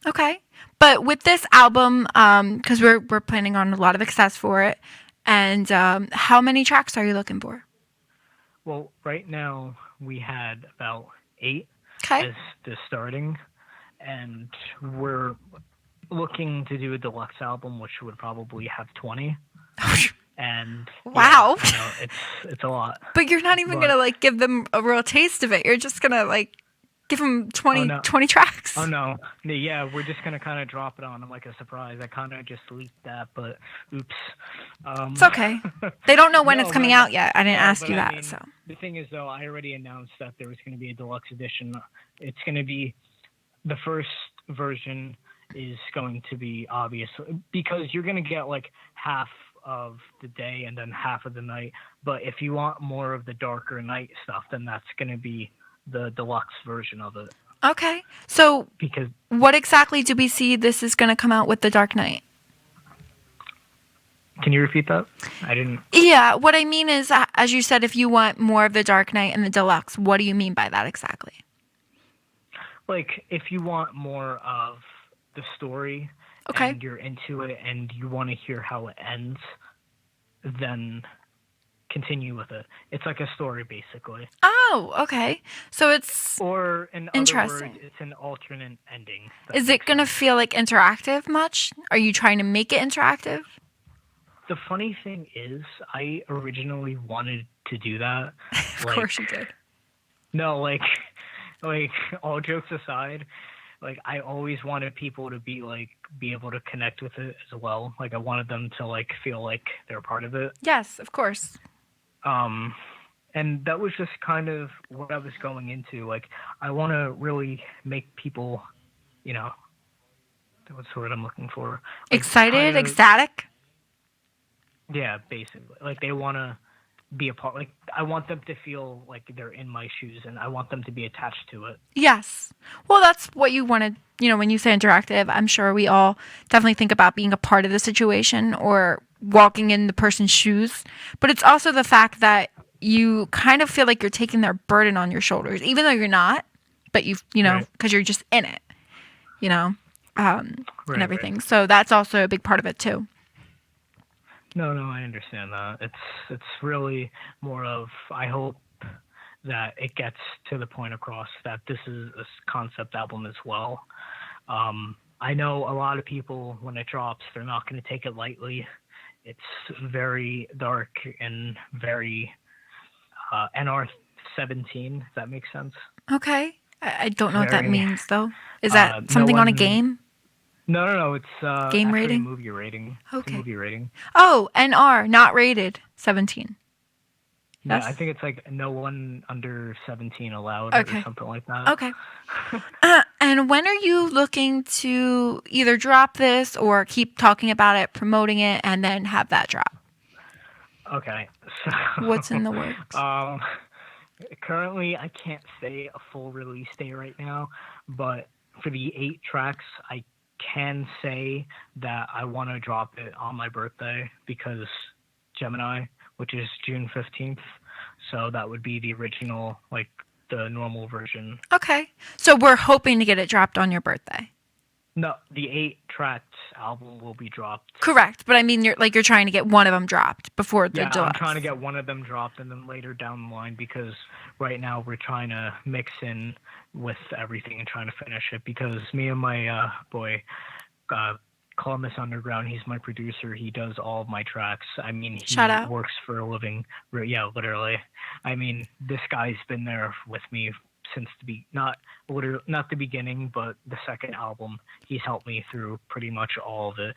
Speaker 1: Okay. But with this album, because we're planning on a lot of success for it, and how many tracks are you looking for?
Speaker 4: Well, right now we had about 8
Speaker 1: Okay.
Speaker 4: as the starting, and we're looking to do a deluxe album, which would probably have 20. And
Speaker 1: wow,
Speaker 4: it's a lot.
Speaker 1: But you're not even gonna like give them a real taste of it. You're just gonna like give them 20 tracks.
Speaker 4: Oh no, yeah, we're just gonna kind of drop it on them like a surprise. I kind of just leaked that, but oops.
Speaker 1: It's okay. They don't know when it's coming out yet. I didn't ask you that. So
Speaker 4: the thing is, though, I already announced that there was going to be a deluxe edition. It's going to be the first version is going to be obvious because you're going to get like half of the day and then half of the night. But if you want more of the darker night stuff, then that's going to be the deluxe version of it.
Speaker 1: Okay. So
Speaker 4: because
Speaker 1: what exactly do we see this is going to come out with the Dark Knight?
Speaker 4: Can you repeat that? I didn't.
Speaker 1: Yeah. What I mean is, as you said, if you want more of the Dark Knight and the deluxe, what do you mean by that exactly?
Speaker 4: Like, if you want more of the story and you're into it and you want to hear how it ends, then continue with it. It's like a story, basically.
Speaker 1: Oh, okay. So it's
Speaker 4: or in
Speaker 1: interesting.
Speaker 4: Other words, it's an alternate ending.
Speaker 1: Is it going to feel like interactive much? Are you trying to make it interactive?
Speaker 4: The funny thing is, I originally wanted to do that.
Speaker 1: Of course you did.
Speaker 4: No, like all jokes aside, like I always wanted people to be able to connect with it as well. Like I wanted them to like feel like they're part of it.
Speaker 1: Yes, of course.
Speaker 4: And that was just kind of what I was going into. Like I want to really make people, what's the word I'm looking for? Like,
Speaker 1: excited, ecstatic.
Speaker 4: Yeah, basically. Like they want to be a part. Like I want them to feel like they're in my shoes, and I want them to be attached to it.
Speaker 1: Yes. Well, that's what you wanted. When you say interactive, I'm sure we all definitely think about being a part of the situation or walking in the person's shoes. But it's also the fact that you kind of feel like you're taking their burden on your shoulders, even though you're not. But because you're just in it, and everything. Right. So that's also a big part of it too.
Speaker 4: No, I understand that. It's really more of, I hope that it gets to the point across that this is a concept album as well. I know a lot of people, when it drops, they're not going to take it lightly. It's very dark and very NR-17, if that makes sense.
Speaker 1: Okay. I don't know what that means, though. Is that something on a game?
Speaker 4: No. It's
Speaker 1: game rating?
Speaker 4: A movie rating.
Speaker 1: Okay.
Speaker 4: It's a movie rating.
Speaker 1: Oh, NR, not rated, 17.
Speaker 4: Yeah,
Speaker 1: Yes.
Speaker 4: I think it's like no one under 17 allowed
Speaker 1: Okay.
Speaker 4: or something like that.
Speaker 1: Okay. And when are you looking to either drop this or keep talking about it, promoting it, and then have that drop?
Speaker 4: Okay. So,
Speaker 1: what's in the works?
Speaker 4: Currently, I can't say a full release date right now, but for the 8 tracks, I can say that I want to drop it on my birthday because Gemini, which is June 15th. So that would be the original, like the normal version.
Speaker 1: Okay. So we're hoping to get it dropped on your birthday.
Speaker 4: No, the 8 tracks album will be dropped.
Speaker 1: Correct. But I mean, you're trying to get one of them dropped before the deluxe.
Speaker 4: I'm trying to get one of them dropped and then later down the line because right now we're trying to mix in with everything and trying to finish it because me and my boy, Columbus Underground, he's my producer. He does all of my tracks. I mean, he
Speaker 1: Shout out.
Speaker 4: works for a living. Yeah, literally. I mean, this guy's been there with me since not the beginning, but the second album. He's helped me through pretty much all of it.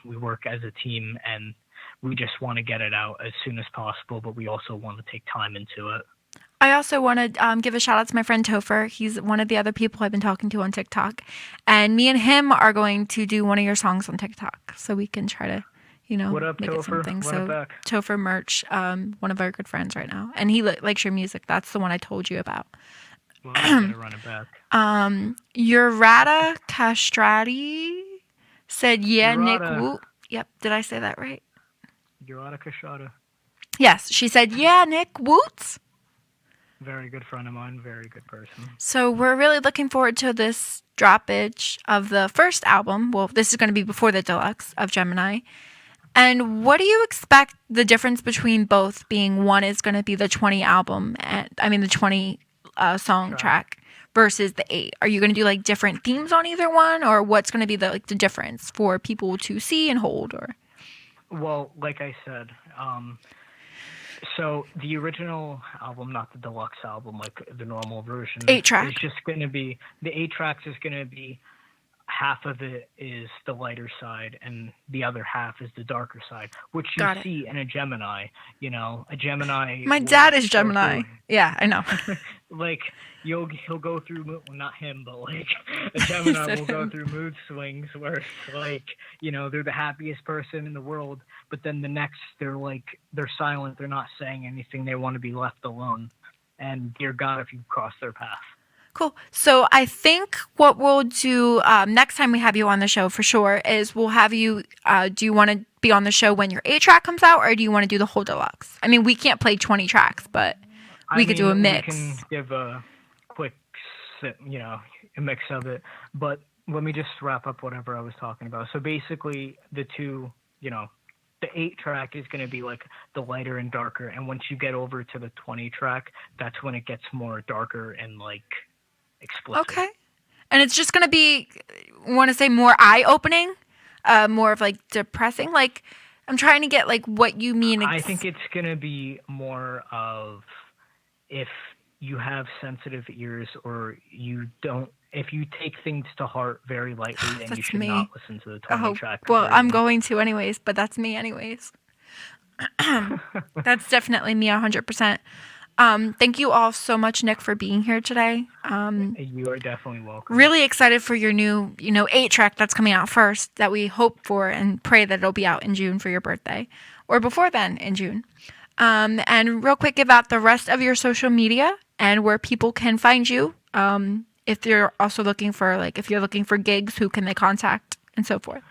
Speaker 4: We work as a team, and we just want to get it out as soon as possible, but we also want to take time into it.
Speaker 1: I also want to give a shout out to my friend Topher. He's one of the other people I've been talking to on TikTok. And me and him are going to do one of your songs on TikTok. So we can try to,
Speaker 4: what up,
Speaker 1: make
Speaker 4: Topher?
Speaker 1: it something.
Speaker 4: Run
Speaker 1: So
Speaker 4: it back.
Speaker 1: Topher Merch, one of our good friends right now. And he likes your music. That's the one I told you about.
Speaker 4: Well, I'm going to run it back.
Speaker 1: Urata Castrati said, yeah, Nick
Speaker 4: Urata.
Speaker 1: Woo. Yep. Did I say that right?
Speaker 4: Urata Kashada.
Speaker 1: Yes. She said, yeah, Nick Woots.
Speaker 4: Very good friend of mine. Very good person.
Speaker 1: So we're really looking forward to this droppage of the first album. Well, this is going to be before the deluxe of Gemini. And what do you expect the difference between both being? One is going to be the 20 album, the 20 song track versus the 8. Are you going to do like different themes on either one, or what's going to be the difference for people to see and hold? Or
Speaker 4: well, like I said, so the original album, not the deluxe album, like the normal version,
Speaker 1: 8-track.
Speaker 4: is just going to be the 8 tracks is going to be half of it is the lighter side and the other half is the darker side, which you see in a Gemini. A Gemini.
Speaker 1: My dad is Gemini. Yeah, I know.
Speaker 4: Like he'll go through, not him, but like a Gemini will go through mood swings where it's like, they're the happiest person in the world, but then the next they're silent, they're not saying anything, they want to be left alone. And dear God, if you cross their path.
Speaker 1: Cool. So I think what we'll do next time we have you on the show for sure is we'll have you, do you want to be on the show when your 8-track comes out, or do you want to do the whole deluxe? I mean, we can't play 20 tracks, but we could do a mix.
Speaker 4: We can give a quick, a mix of it. But let me just wrap up whatever I was talking about. So basically the two, the 8-track is going to be like the lighter and darker. And once you get over to the 20-track, that's when it gets more darker and like explicit.
Speaker 1: Okay. And it's just going to be, want to say more eye-opening, more of like depressing. Like, I'm trying to get like what you mean.
Speaker 4: I think it's going to be more of if you have sensitive ears or if you take things to heart very lightly, then you should not listen to the 20-track.
Speaker 1: Well, I'm going to anyways, but that's me anyways. That's definitely me 100%. Thank you all so much, Nick, for being here today.
Speaker 4: You are definitely welcome.
Speaker 1: Really excited for your new, 8-track that's coming out first that we hope for and pray that it'll be out in June for your birthday or before then in June. And real quick, give out the rest of your social media and where people can find you. If you're also looking for, if you're looking for gigs, who can they contact and so forth?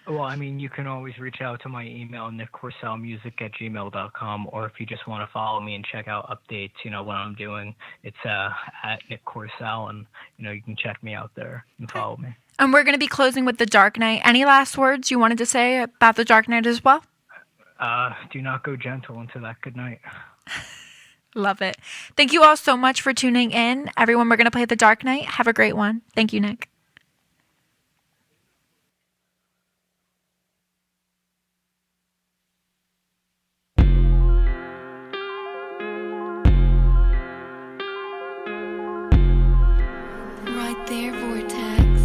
Speaker 4: Well, I mean, you can always reach out to my email, nickcorsalemusic@gmail.com, or if you just want to follow me and check out updates, what I'm doing, it's at Nick Corsale, and, you can check me out there and follow me.
Speaker 1: And we're going to be closing with The Dark Knight. Any last words you wanted to say about The Dark Knight as well?
Speaker 4: Do not go gentle into that good night.
Speaker 1: Love it. Thank you all so much for tuning in. Everyone, we're going to play The Dark Knight. Have a great one. Thank you, Nick.
Speaker 5: Right there, Vortex.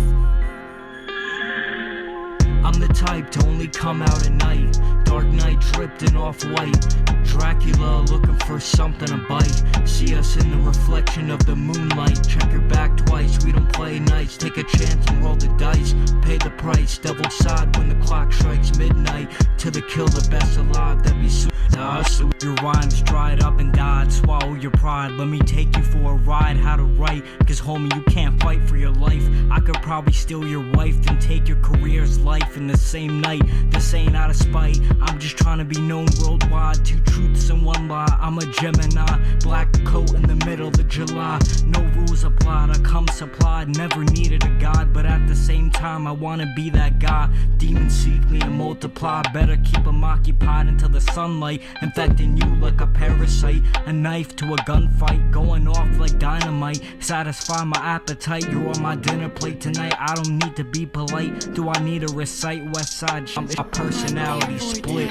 Speaker 5: I'm the type to only come out at night. Dark night dripped in off-white. Dracula looking for something to bite. See us in the reflection of the moonlight. Check your back twice, we don't play nice. Take a chance and roll the dice. Pay the price, devil's side when the clock strikes midnight. To the kill, the best alive, that be soon to us. Your rhymes dried up and died. Swallow your pride, let me take you for a ride. How to write, cause homie you can't fight for your life. I could probably steal your wife, then take your career's life in the same night. This ain't out of spite, I'm just trying to be known worldwide. Two truths and one lie, I'm a Gemini. Black coat in the middle of July. No rules applied, I come supplied. Never needed a god, but at the same time I wanna be that guy. Demons seek me and multiply. Better keep them occupied until the sunlight infecting you like a parasite. A knife to a gunfight, going off like dynamite. Satisfy my appetite, you're on my dinner plate tonight. I don't need to be polite, do I need to recite West Side? A personality split.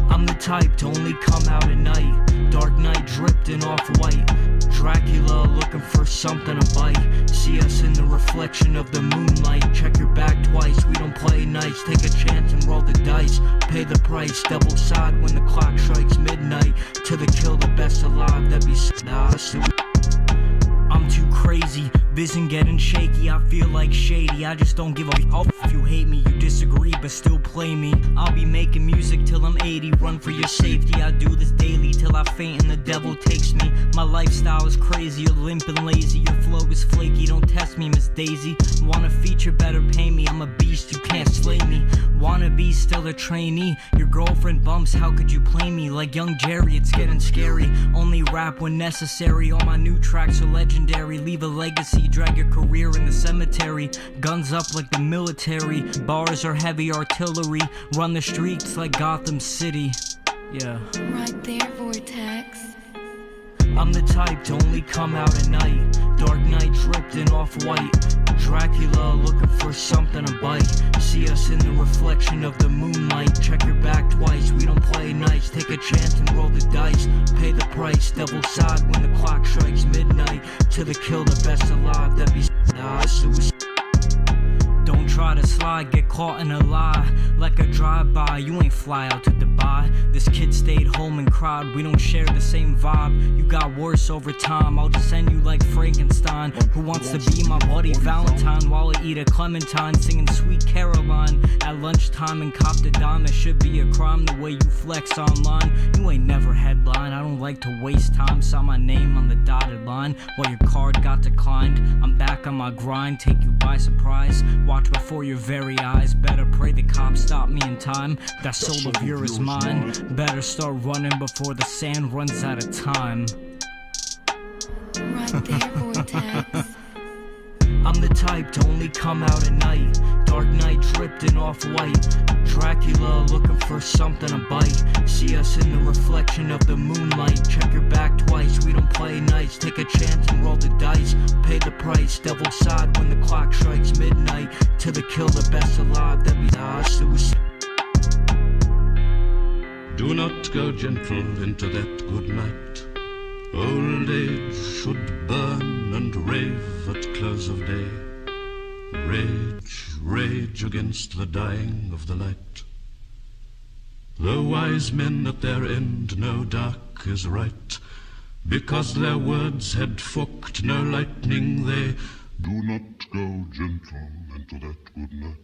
Speaker 5: I'm the type to only come out at night. Dark night dripped in off-white. Dracula looking for something to bite. See us in the reflection of the moonlight. Check your back twice, we don't play nice. Take a chance and roll the dice. Pay the price, double side when the clock strikes midnight. To the kill the best alive, that be I'm too crazy, vision getting shaky. I feel like shady, I just don't give a f. If you hate me, you disagree, but still play me. I'll be making music till I'm 80. Run for your safety, I do this daily till I faint and the devil takes me. My lifestyle is crazy, you're limp and lazy. Your flow is flaky, don't test me, Miss Daisy. Wanna feature, better pay me. I'm a beast, you can't slay me. Wanna be still a trainee. Your girlfriend bumps, how could you play me? Like young Jerry, it's getting scary. Only rap when necessary. All my new tracks are legendary. Leave a legacy, drag your career in the cemetery. Guns up like the military. Bars are heavy artillery. Run the streets like Gotham City. Yeah.
Speaker 10: Right there, Vortex.
Speaker 5: I'm the type to only come out at night. Dark night dripped in off-white. Dracula looking for something to bite. See us in the reflection of the moonlight. Check your back twice, we don't play nice. Take a chance and roll the dice. Pay the price, double side when the clock strikes midnight. To the kill the best alive, that be suicide. Don't try to slide, get caught in a lie. Like a drive-by, you ain't fly out to Dubai. This kid stayed home and cried, we don't share the same vibe. You got worse over time, I'll just end you like Frankenstein. Who wants to be my buddy Valentine while I eat a clementine? Singing Sweet Caroline at lunchtime and cop the dime. It should be a crime the way you flex online. You ain't never headline, I don't like to waste time. Saw my name on the dotted line while your card got declined. I'm back on my grind, take you by surprise. Watch before your very eyes. Better pray the cops stop me in time. That soul of yours is mine. Better start running before the sand runs out of time.
Speaker 10: Right there, Vortex.
Speaker 5: I'm the type to only come out at night. Dark night dripped in off-white. Dracula looking for something to bite. See us in the reflection of the moonlight. Check your back twice, we don't play nice. Take a chance and roll the dice. Pay the price, devil side when the clock strikes midnight. To the kill the best alive, that be suicide.
Speaker 11: Do not go gentle into that good night. Old age should burn and rave at close of day. Rage, rage against the dying of the light. The wise men at their end know dark is right, because their words had forked no lightning. They do not go gentle into that good night.